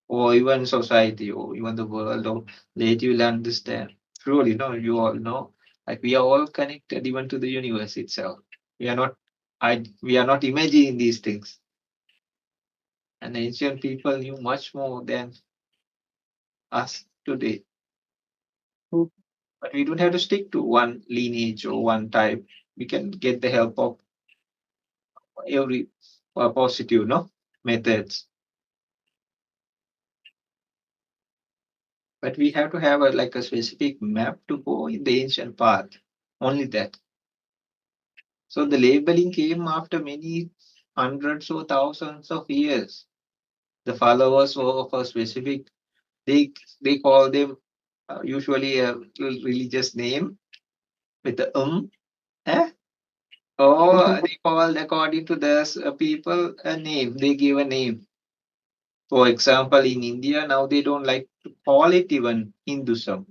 or even society, or even the world, or later you'll understand. Truly, no, you all know, like we are all connected even to the universe itself. We are not, we are not imagining these things. And ancient people knew much more than us today. But we don't have to stick to one lineage or one type. We can get the help of every positive, no, methods. But we have to have like a specific map to go in the ancient path. Only that. So the labeling came after many hundreds or thousands of years. The followers of a specific, they call them usually a religious name with the eh? Or they call according to the people a name. They give a name. For example, in India now they don't like to call it even Hinduism.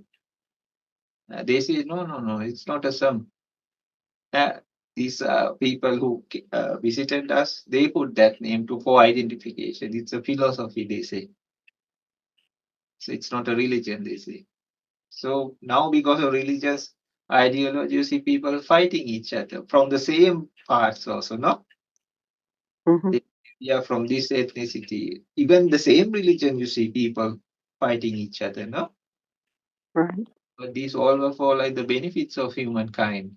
They say no, no, no, it's not a sum. Uh, these people who visited us, they put that name to for identification. It's a philosophy, they say. So it's not a religion, they say. So now, because of religious ideology, you see people fighting each other from the same parts also, no? They are from this ethnicity. Even the same religion, you see people fighting each other, no? Right. But these all were for like the benefits of humankind.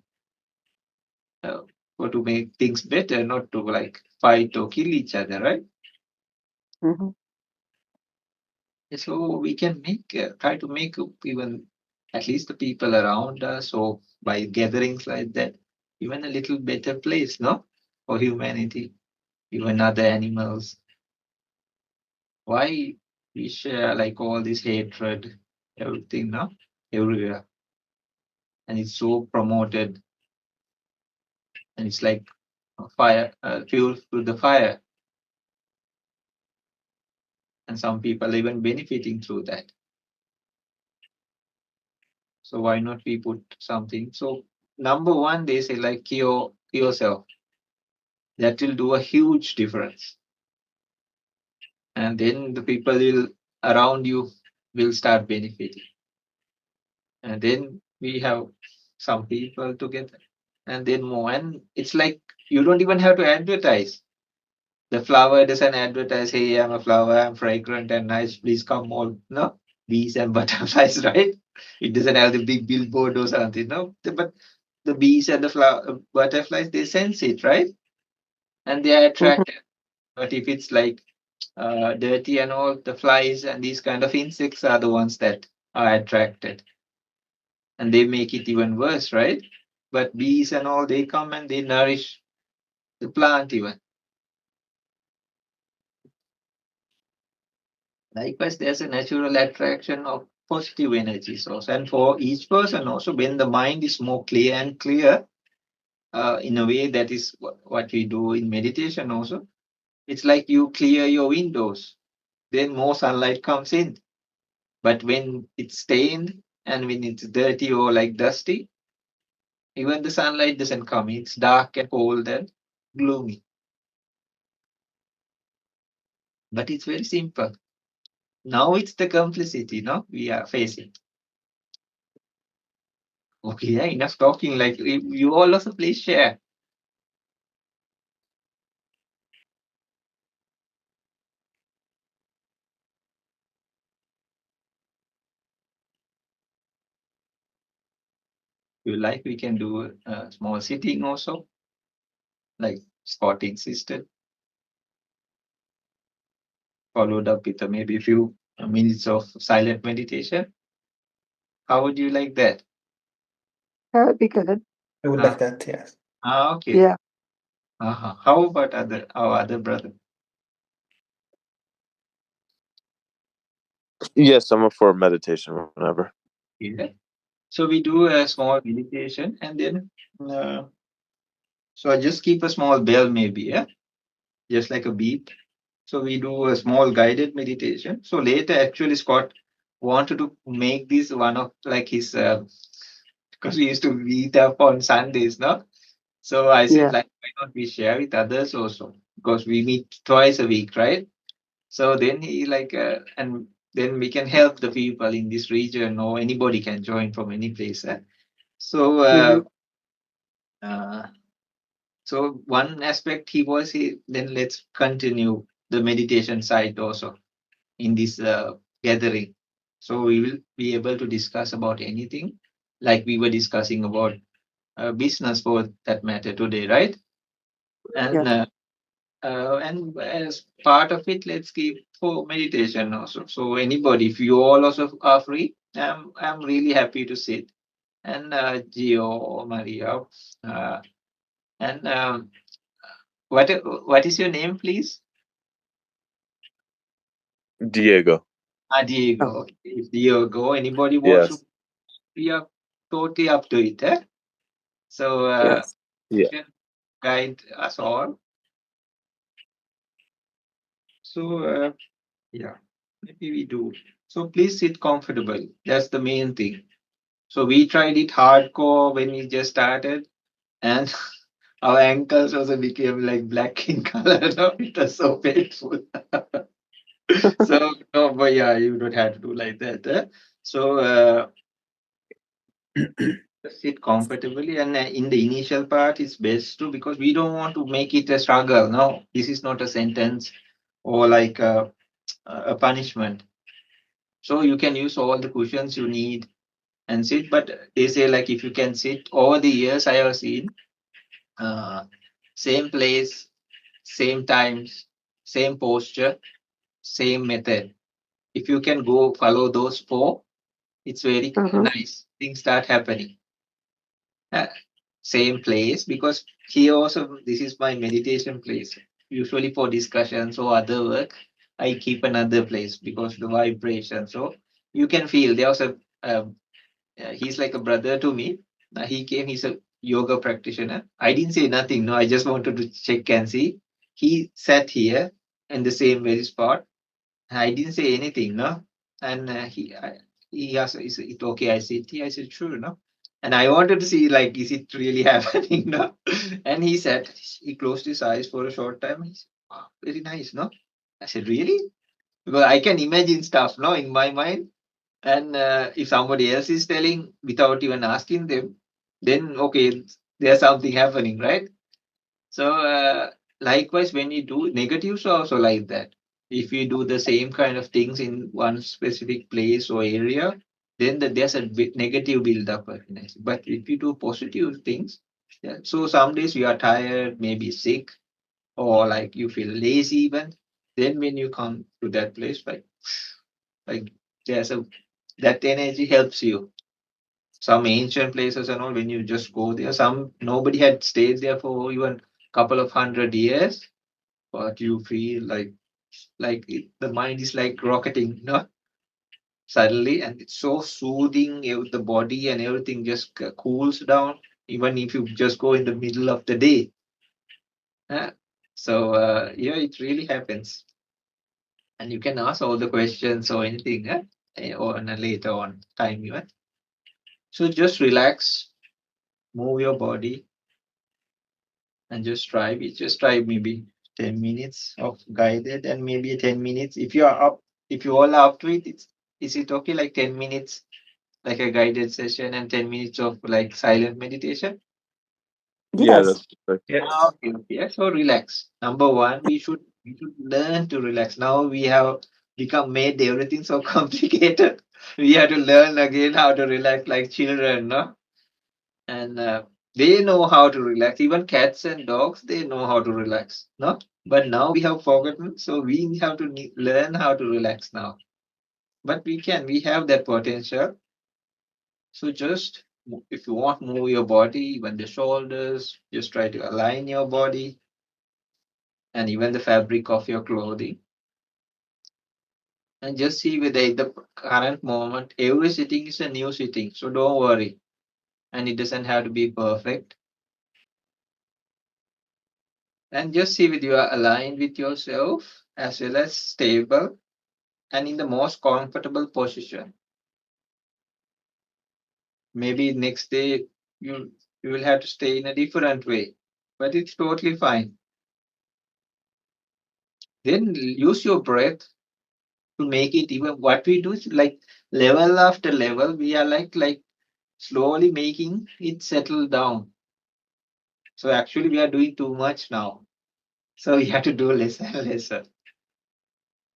For to make things better, not to like fight or kill each other, right? Mm-hmm. So we can make try to make even at least the people around us, or by gatherings like that, even a little better place, no? for humanity, even other animals. Why we share like all this hatred, everything, no? Everywhere. And it's so promoted. And it's like fire, fuel to the fire. And some people even benefiting through that. So why not we put something? So number one, they say like cure yourself. That will do a huge difference. And then the people will around you will start benefiting. And then we have some people together and then more. And it's like you don't even have to advertise. The flower doesn't advertise, hey, I'm a flower, I'm fragrant and nice, please come all, no? Bees and butterflies, right? It doesn't have the big billboard or something, no? But the bees and the butterflies, they sense it, right? And they are attracted. But if it's like dirty and all, the flies and these kind of insects are the ones that are attracted. And they make it even worse, right? But bees and all, they come and they nourish the plant even. Likewise, there's a natural attraction of positive energy source. And for each person also, when the mind is more clear and clear, in a way that is what we do in meditation also, it's like you clear your windows, then more sunlight comes in. But when it's stained and when it's dirty or like dusty, even the sunlight doesn't come. It's dark and cold and gloomy. But it's very simple. Now it's the complicity, no? We are facing. Okay, yeah, enough talking. Like you all also please share. If you like, we can do a small sitting also, like Scott insisted, followed up with maybe a few minutes of silent meditation. How would you like that? That would be good. I would like that, yes. Okay. Yeah. How about our other brother? Yes, I'm up for meditation whenever. Yeah. So we do a small meditation and then, so I just keep a small bell maybe, yeah, just like a beep. So we do a small guided meditation. So later, actually, Scott wanted to make this one of like his, because we used to meet up on Sundays, no? So I said, Yeah. like, why not we share with others also? Because we meet twice a week, right? So then he like, and then we can help the people in this region, or anybody can join from any place. So, so one aspect then let's continue the meditation side also in this gathering. So we will be able to discuss about anything, like we were discussing about business for that matter today, right? And Yes. and as part of it, let's keep for meditation also. So anybody, if you all also are free, I'm really happy to sit. And Gio or Maria, and what is your name, please? Diego. Diego. Oh. Okay. If Diego, anybody wants to, Yes. we are totally up to it. So Yes. you Yeah. can guide us all. So yeah, maybe we do. So please sit comfortable. That's the main thing. So we tried it hardcore when we just started, and our ankles also became like black in color. No, it was so painful. So no, but yeah, you don't have to do like that. So sit comfortably, and in the initial part, it's best to, because we don't want to make it a struggle. No, this is not a sentence or like a punishment. So you can use all the cushions you need and sit. But they say like if you can sit, over the years I have seen same place, same times, same posture, same method. If you can go follow those four, it's very Uh-huh. nice. Things start happening. Uh, same place, because here also this is my meditation place. Usually for discussions or other work, I keep another place because the vibration. So you can feel there was he's like a brother to me. He came, he's a yoga practitioner. I didn't say nothing. No, I just wanted to check and see. He sat here in the same very spot. I didn't say anything, no. And he asked, "Is it okay?" I said, "Yeah." I said, "Sure, no." And I wanted to see, like, is it really happening, no? And he said, he closed his eyes for a short time. He said, "Wow, very nice, no?" I said, "Really?" Because I can imagine stuff, no, in my mind. And if somebody else is telling without even asking them, then okay, there's something happening, right? So likewise, when you do negatives are also like that. If you do the same kind of things in one specific place or area, then there's a negative build-up. But if you do positive things, yeah, so some days you are tired, maybe sick, or like you feel lazy even. Then when you come to that place, like there's a that energy helps you. Some ancient places and all, when you just go there, some nobody had stayed there for even couple of 100 years, but you feel like the mind is like rocketing, suddenly, and it's so soothing. The body and everything just cools down, even if you just go in the middle of the day. So yeah, it really happens, and you can ask all the questions or anything, or later on time even. So just relax, move your body, and just try it. Just try maybe 10 minutes of guided, and maybe 10 minutes. If you are up, if you all are up to it, is it okay? Like 10 minutes, like a guided session, and 10 minutes of like silent meditation? Yeah, Yes. that's perfect. Yeah. Okay. Yeah. So relax. Number one, we should learn to relax. Now we have become made everything so complicated. We have to learn again how to relax like children, no? And they know how to relax. Even cats and dogs, they know how to relax, no? But now we have forgotten, so we have to learn how to relax now. But we have that potential. So just if you want, move your body, even the shoulders, just try to align your body and even the fabric of your clothing. And just see whether in the current moment, every sitting is a new sitting. So don't worry. And it doesn't have to be perfect. And just see whether you are aligned with yourself as well as stable and in the most comfortable position. Maybe next day you will have to stay in a different way, but it's totally fine. Then use your breath to make it. Even what we do is like level after level, we are like slowly making it settle down. So actually we are doing too much now. So we have to do less and lesser.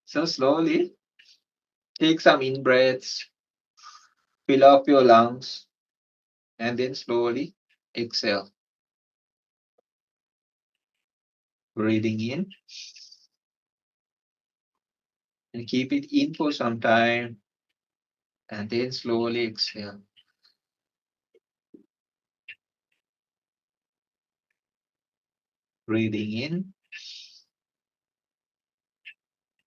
So slowly take some in breaths, fill up your lungs, and then slowly exhale. Breathing in and keep it in for some time, and then slowly exhale. Breathing in,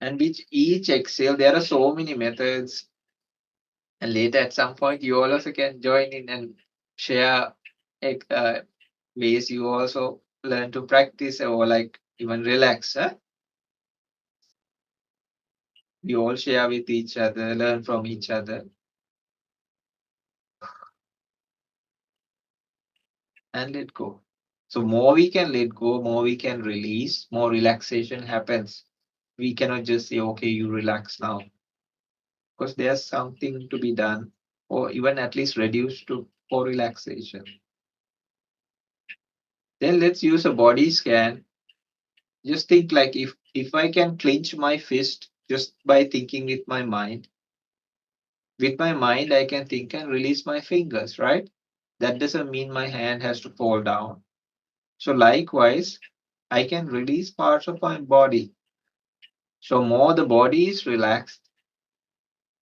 and with each exhale, there are so many methods. And later at some point, you also can join in and share uh, ways you also learn to practice or like even relax. We all share with each other, learn from each other, and let go. So more we can let go, more we can release, more relaxation happens. We cannot just say, okay, you relax now, because there's something to be done, or even at least reduced to for relaxation. Then let's use a body scan. Just think like if I can clench my fist just by thinking with my mind I can think and release my fingers, right? That doesn't mean my hand has to fall down. So likewise, I can release parts of my body. So more the body is relaxed,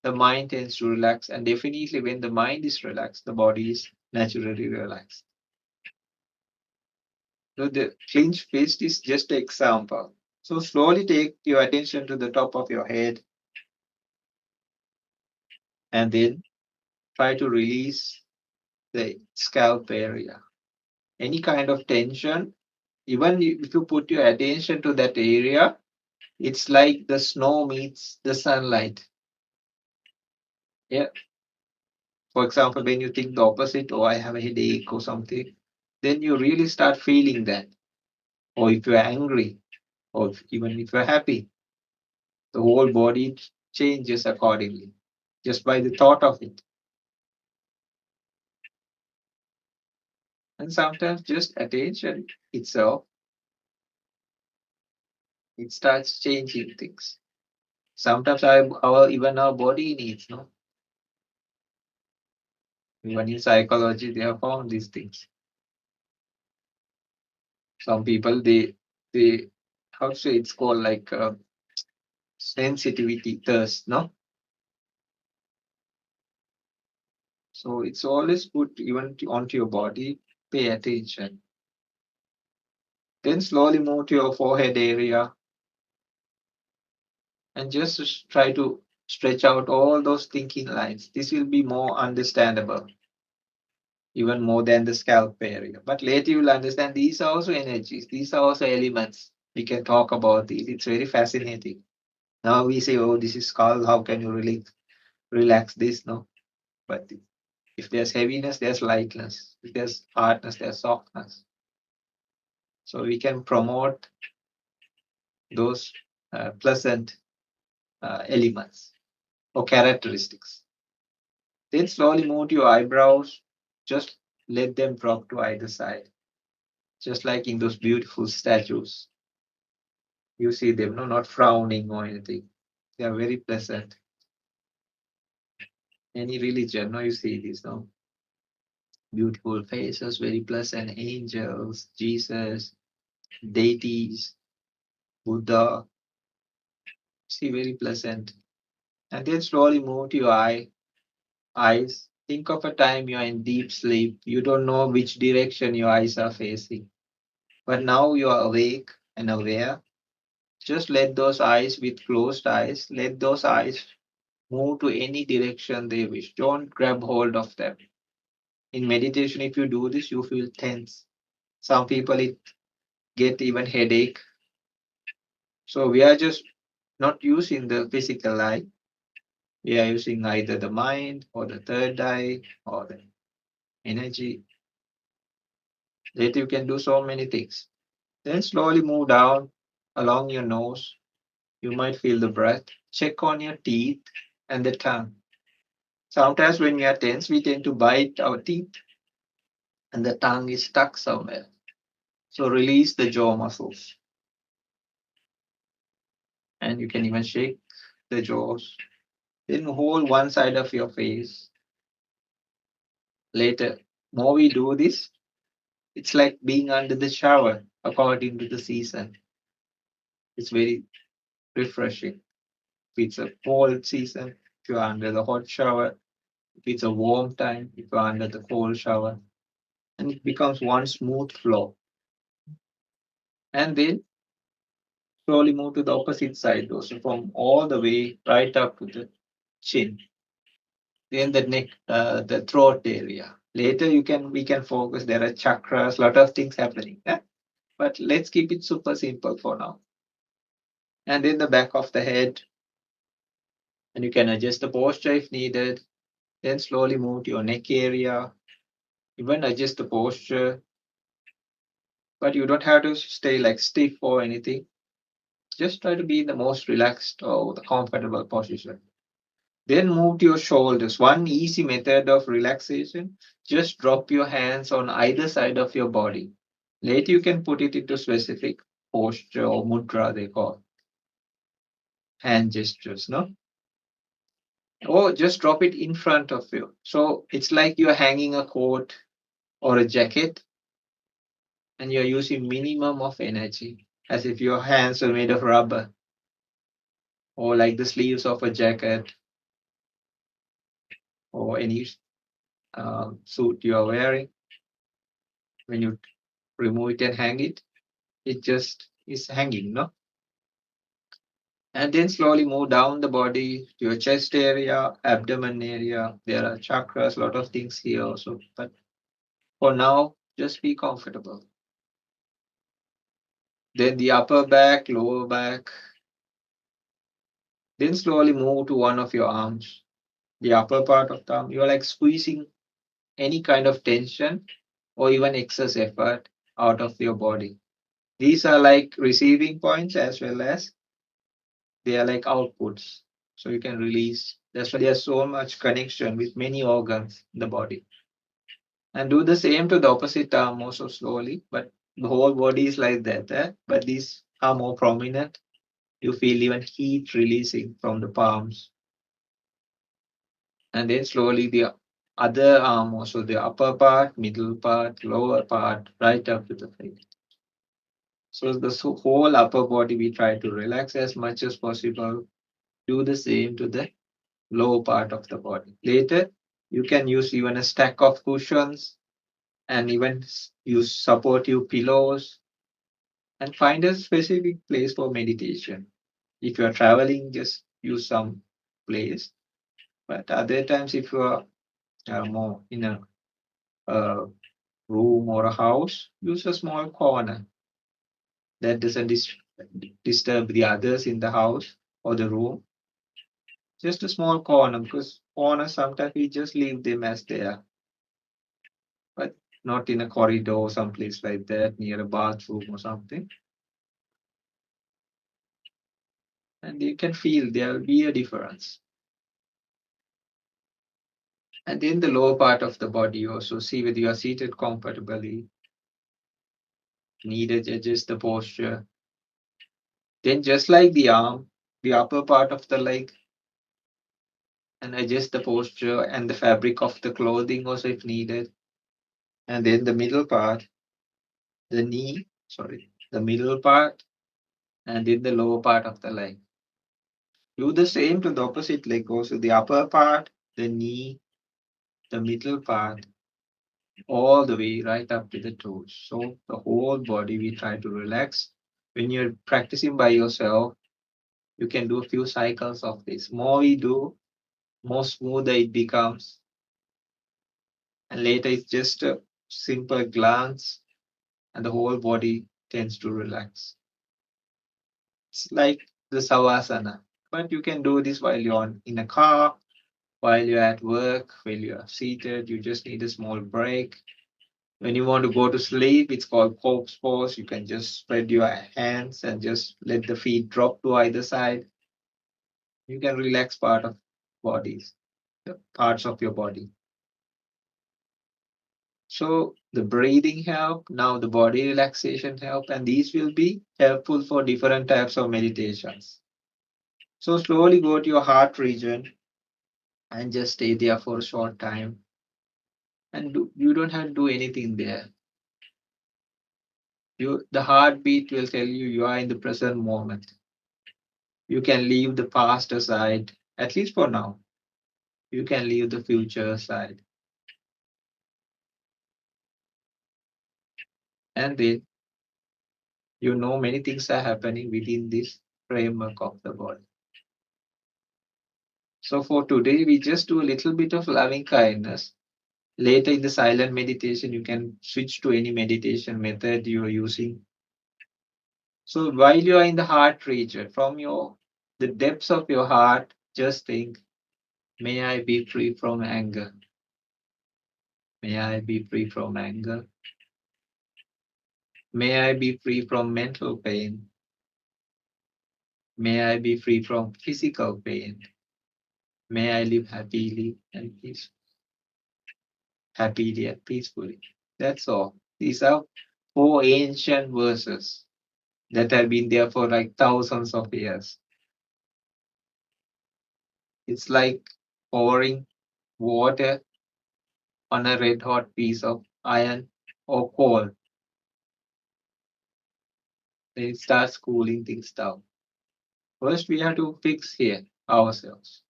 the mind tends to relax. And definitely when the mind is relaxed, the body is naturally relaxed. So the clenched fist is just an example. So slowly take your attention to the top of your head and then try to release the scalp area. Any kind of tension, even if you put your attention to that area, it's like the snow meets the sunlight. Yeah. For example, when you think the opposite, oh, I have a headache or something, then you really start feeling that. Or if you're angry, or even if you're happy, the whole body changes accordingly just by the thought of it. And sometimes just attention itself, it starts changing things. Sometimes even our body needs, no? Even in psychology, they have found these things. Some people, they, how to say, it's called like sensitivity thirst, no? So it's always good even onto your body, pay attention. Then slowly move to your forehead area and just try to stretch out all those thinking lines. This will be more understandable, even more than the scalp area. But later you will understand these are also energies, these are also elements. We can talk about these. It's very fascinating. Now we say, oh, this is skull, how can you really relax this? No. But if there's heaviness, there's lightness. If there's hardness, there's softness. So we can promote those pleasant elements or characteristics. Then slowly move to your eyebrows. Just let them drop to either side. Just like in those beautiful statues. You see them, no, not frowning or anything. They are very pleasant. Any religion, no, you see this, no? Beautiful faces, very pleasant angels, Jesus, deities, Buddha. See, very pleasant. And then slowly move to your eyes. Think of a time you are in deep sleep. You don't know which direction your eyes are facing. But now you are awake and aware. Just let those eyes with closed eyes, let those eyes move to any direction they wish. Don't grab hold of them. In meditation, if you do this, you feel tense. Some people it get even headache. So we are just not using the physical eye. We are using either the mind or the third eye or the energy. That you can do so many things. Then slowly move down along your nose. You might feel the breath. Check on your teeth and the tongue. Sometimes when we are tense, we tend to bite our teeth and the tongue is stuck somewhere. So release the jaw muscles. And you can even shake the jaws. Then hold one side of your face. Later, more we do this, it's like being under the shower according to the season. It's very refreshing. If it's a cold season, if you're under the hot shower, if it's a warm time, if you're under the cold shower, and it becomes one smooth flow. And then slowly move to the opposite side, so from all the way right up to the chin. Then the neck, the throat area. Later we can focus. There are chakras, lot of things happening. But let's keep it super simple for now. And then the back of the head, and you can adjust the posture if needed. Then slowly move to your neck area. Even adjust the posture, but you don't have to stay like stiff or anything. Just try to be in the most relaxed or the comfortable position. Then move to your shoulders. One easy method of relaxation, just drop your hands on either side of your body. Later you can put it into specific posture or mudra they call. Hand gestures, no? Or just drop it in front of you. So it's like you're hanging a coat or a jacket and you're using minimum of energy as if your hands were made of rubber or like the sleeves of a jacket or any suit you are wearing. When you remove it and hang it. It just is hanging, no? And then slowly move down the body to your chest area, abdomen area. There are chakras, a lot of things here also. But for now, just be comfortable. Then the upper back, lower back. Then slowly move to one of your arms, the upper part of the arm. You're like squeezing any kind of tension or even excess effort out of your body. These are like receiving points as well as they are like outputs. So you can release. That's why there's so much connection with many organs in the body. And do the same to the opposite arm also slowly, but the whole body is like that. But these are more prominent. You feel even heat releasing from the palms. And then slowly the other arm also, the upper part, middle part, lower part, right up to the face. So the whole upper body we try to relax as much as possible. Do the same to the lower part of the body. Later, you can use even a stack of cushions and even use supportive pillows and find a specific place for meditation. If you are traveling, just use some place. But other times, if you are more in a room or a house, use a small corner that doesn't disturb the others in the house or the room. Just a small corner, because corners sometimes we just leave them as they are, but not in a corridor or someplace like that, near a bathroom or something. And you can feel there will be a difference. And then the lower part of the body also, see whether you are seated comfortably, needed to adjust the posture. Then just like the arm, the upper part of the leg, and adjust the posture and the fabric of the clothing also if needed. And then the middle part, the middle part, and then the lower part of the leg. Do the same to the opposite leg also, the upper part, the knee, the middle part, all the way right up to the toes. So the whole body we try to relax. When you're practicing by yourself, you can do a few cycles of this. More we do, more smoother it becomes. And later it's just a simple glance and the whole body tends to relax. It's like the savasana. But you can do this while you're in a car, while you're at work, while you're seated. You just need a small break. When you want to go to sleep, it's called corpse pose. You can just spread your hands and just let the feet drop to either side. You can relax parts of your body. So the breathing help, now the body relaxation help, and these will be helpful for different types of meditations. So slowly go to your heart region and just stay there for a short time. And you don't have to do anything there. The heartbeat will tell you you are in the present moment. You can leave the past aside, at least for now. You can leave the future aside. And then you know many things are happening within this framework of the body. So for today, we just do a little bit of loving kindness. Later in the silent meditation, you can switch to any meditation method you are using. So while you are in the heart region, from the depths of your heart, just think, may I be free from anger. May I be free from anger. May I be free from mental pain. May I be free from physical pain. May I live happily and peacefully. That's all. These are 4 ancient verses that have been there for like thousands of years. It's like pouring water on a red hot piece of iron or coal. Then it starts cooling things down. First, we have to fix here ourselves.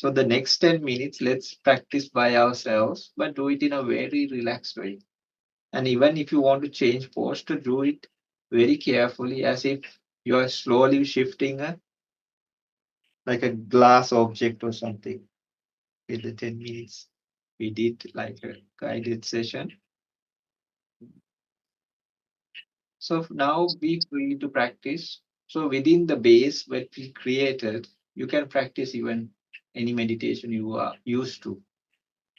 So the next 10 minutes, let's practice by ourselves, but do it in a very relaxed way. And even if you want to change posture, do it very carefully, as if you are slowly shifting like a glass object or something. With the 10 minutes, we did like a guided session. So now be free to practice. So within the base that we created, you can practice even any meditation you are used to.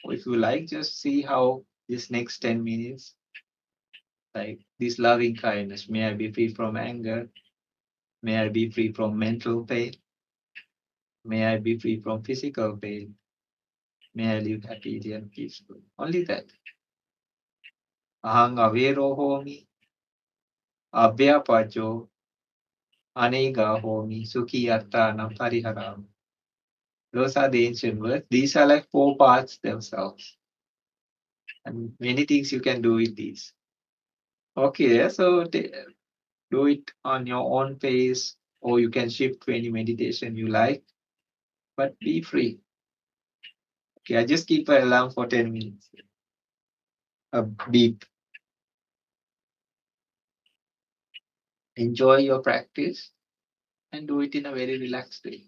Or if you like, just see how this next 10 minutes, like this loving kindness, may I be free from anger, may I be free from mental pain, may I be free from physical pain, may I live happily and peaceful. Only that. Ahang avero homi, abhyapajo, anega homi, sukhi arthanam pariharam. Those are the ancient words. These are like 4 parts themselves. And many things you can do with these. Okay, so do it on your own pace, or you can shift to any meditation you like, but be free. Okay, I just keep an alarm for 10 minutes. A beep. Enjoy your practice and do it in a very relaxed way.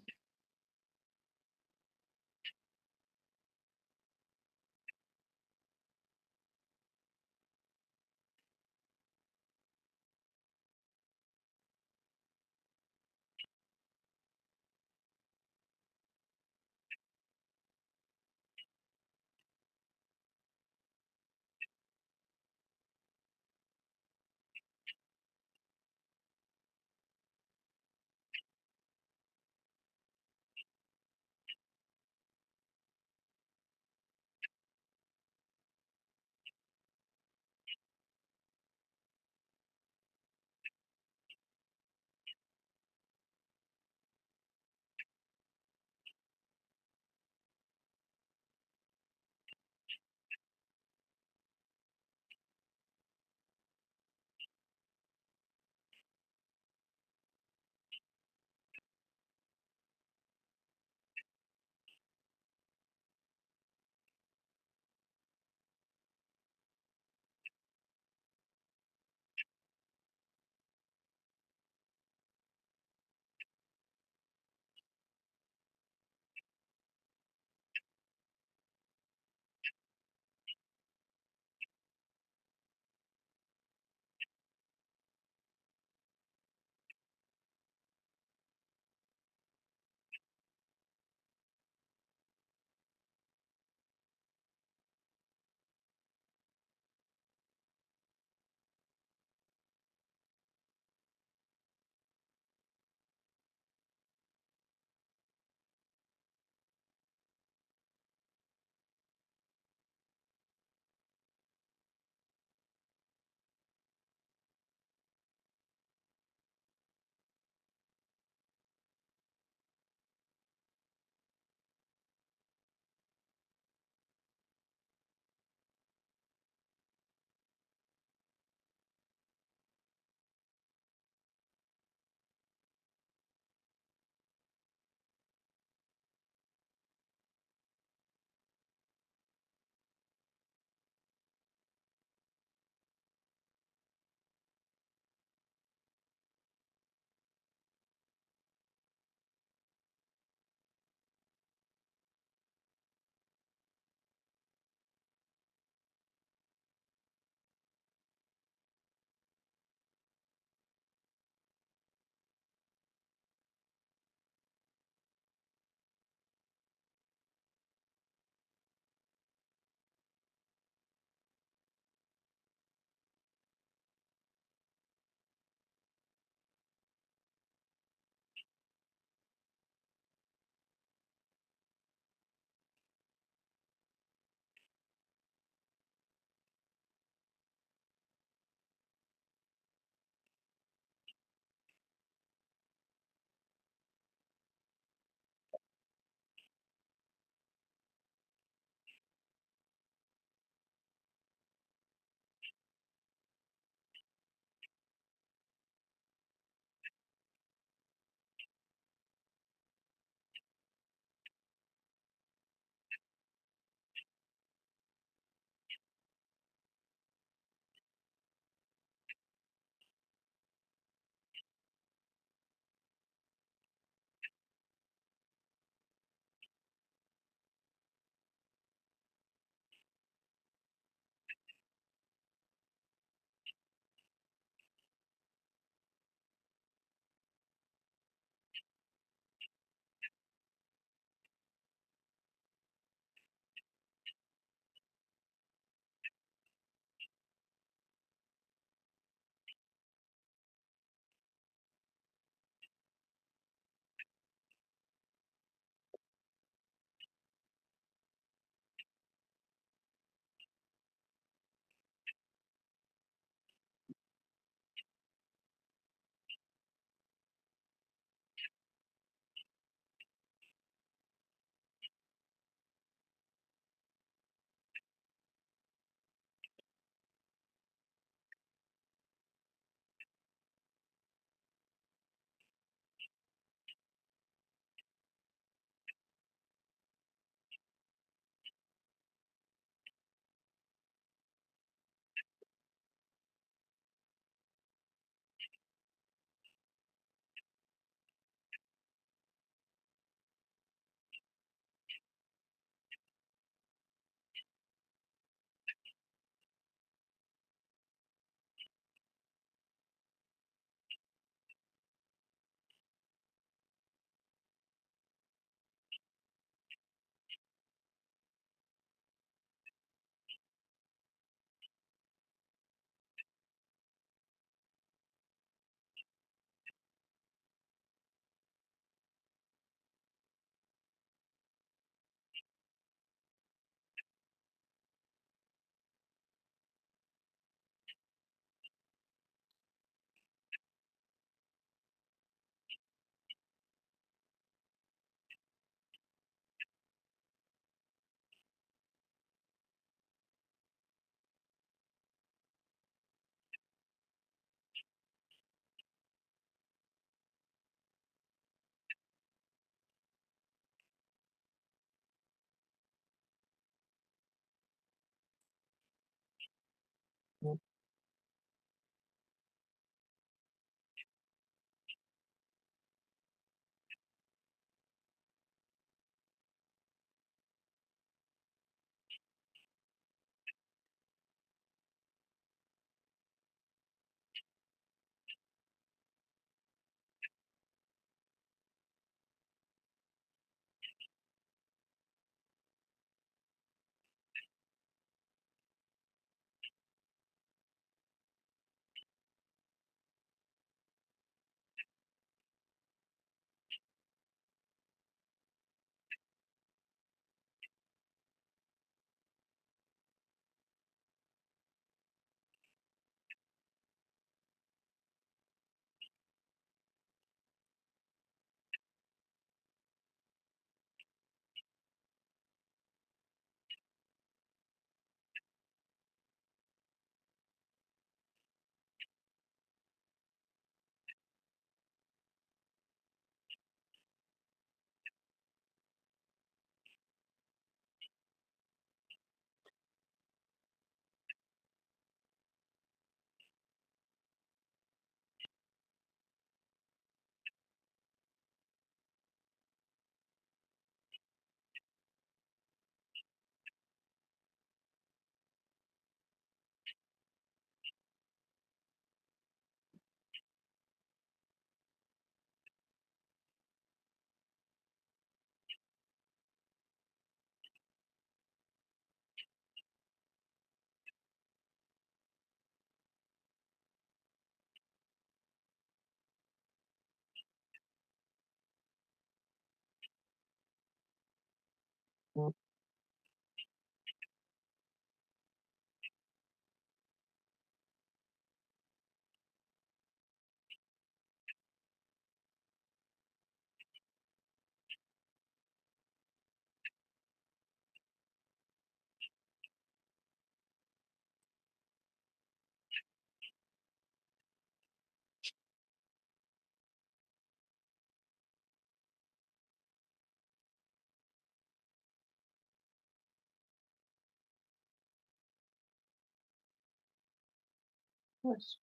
Yes.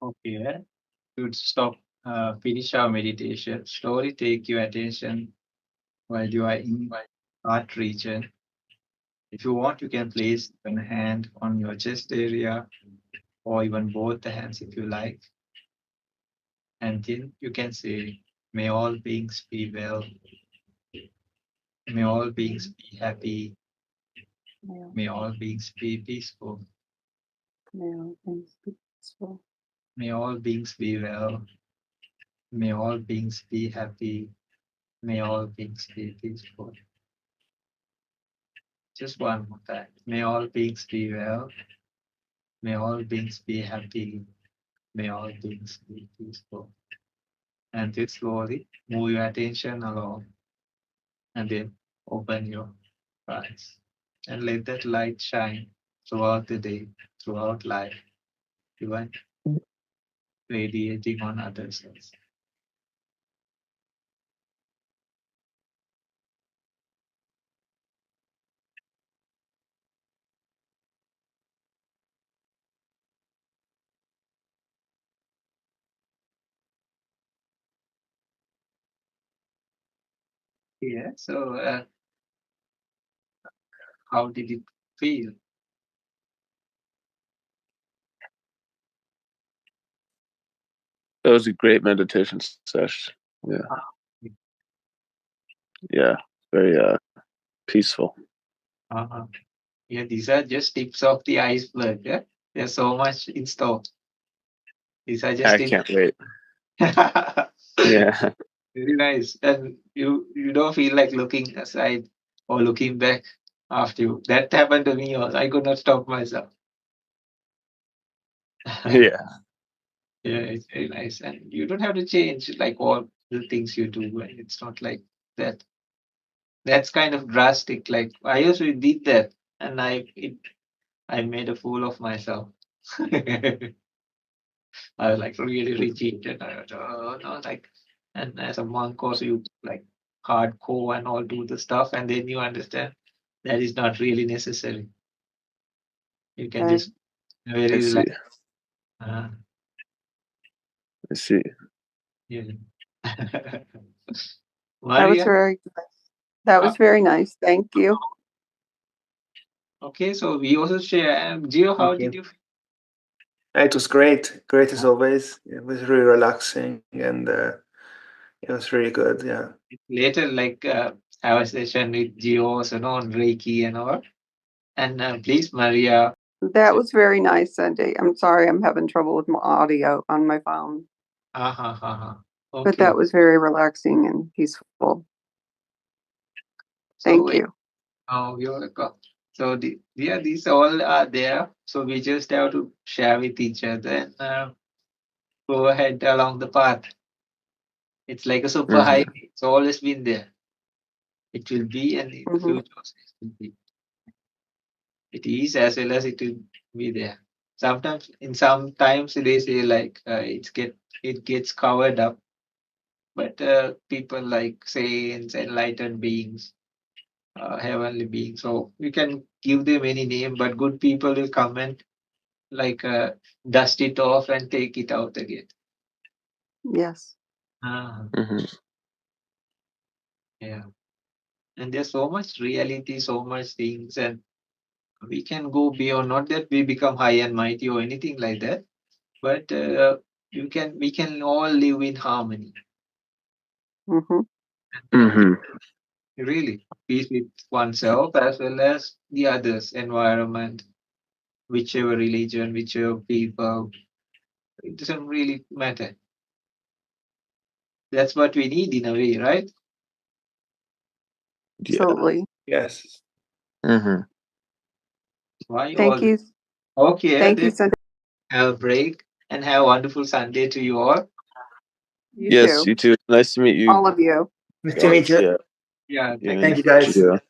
Okay, to stop, finish our meditation. Slowly take your attention while you are in heart region. If you want, you can place one hand on your chest area or even both the hands if you like. And then you can say, may all beings be well. May all beings be happy. May all beings be peaceful. May all things be peaceful. May all beings be well. May all beings be happy. May all beings be peaceful. Just one more time. May all beings be well. May all beings be happy. May all beings be peaceful. And then slowly move your attention along and then open your eyes and let that light shine throughout the day, throughout life. Even radiating on others. Yeah. So, how did it feel? That was a great meditation session. Yeah. Yeah. Very peaceful. Uh-huh. Yeah, these are just tips of the iceberg. Yeah? There's so much in store. These are just I tips. can't wait. Yeah. Very nice. And you don't feel like looking aside or looking back after you. That happened to me also. I could not stop myself. Yeah. Yeah, it's very nice. And you don't have to change like all the things you do. And it's not like that. That's kind of drastic. Like I also did that and I made a fool of myself. I was like really rigid and I was, oh, no, like, and as a monk also you like hardcore and all do the stuff and then you understand that is not really necessary. You can Okay. just very I see. relaxed. Uh, I see. yeah. That Maria, was very nice. Thank you. okay, so we also share. Gio, how Thank you. did you feel? It was great, great as always. It was really relaxing and it was really good. Yeah. Later, like have a session with Gio also, on Reiki and all. And please, Maria. That was very nice, Cindy. I'm sorry I'm having trouble with my audio on my phone. Okay. But that was very relaxing and peaceful. Thank you. Oh, you're welcome. So these all are there. So we just have to share with each other and go ahead along the path. It's like a super Mhm. highway. It's always been there. It will be, and in the Mhm. future also it will be. It is as well as it will be there. Sometimes they say like it gets covered up, but people like saints, enlightened beings, heavenly beings. So you can give them any name, but good people will come and like dust it off and take it out again. Yes. Mhm. Yeah. And there's so much reality, so much things, and we can go beyond. Not that we become high and mighty or anything like that, but we can all live in harmony. Mhm. Mhm. Really, peace with oneself as well as the others, environment, whichever religion, whichever people. It doesn't really matter. That's what we need in a way, right? Yeah. Absolutely. Yes. Mhm. Why Thank all? you. Okay, Thank you, then Cindy. have a break and have a wonderful Sunday to you all. You Yes, too. you too. Nice to meet you. All of you. Nice to meet you. Yeah. Yeah, Yeah, Thank you, guys. Gio.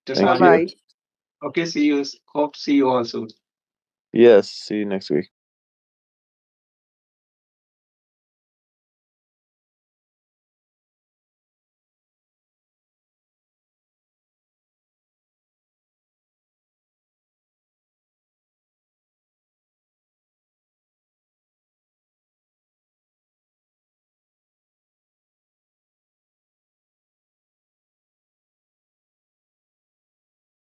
Thank Bye you. bye. Okay, see you. Hope to see you all soon. Yes. See you next week.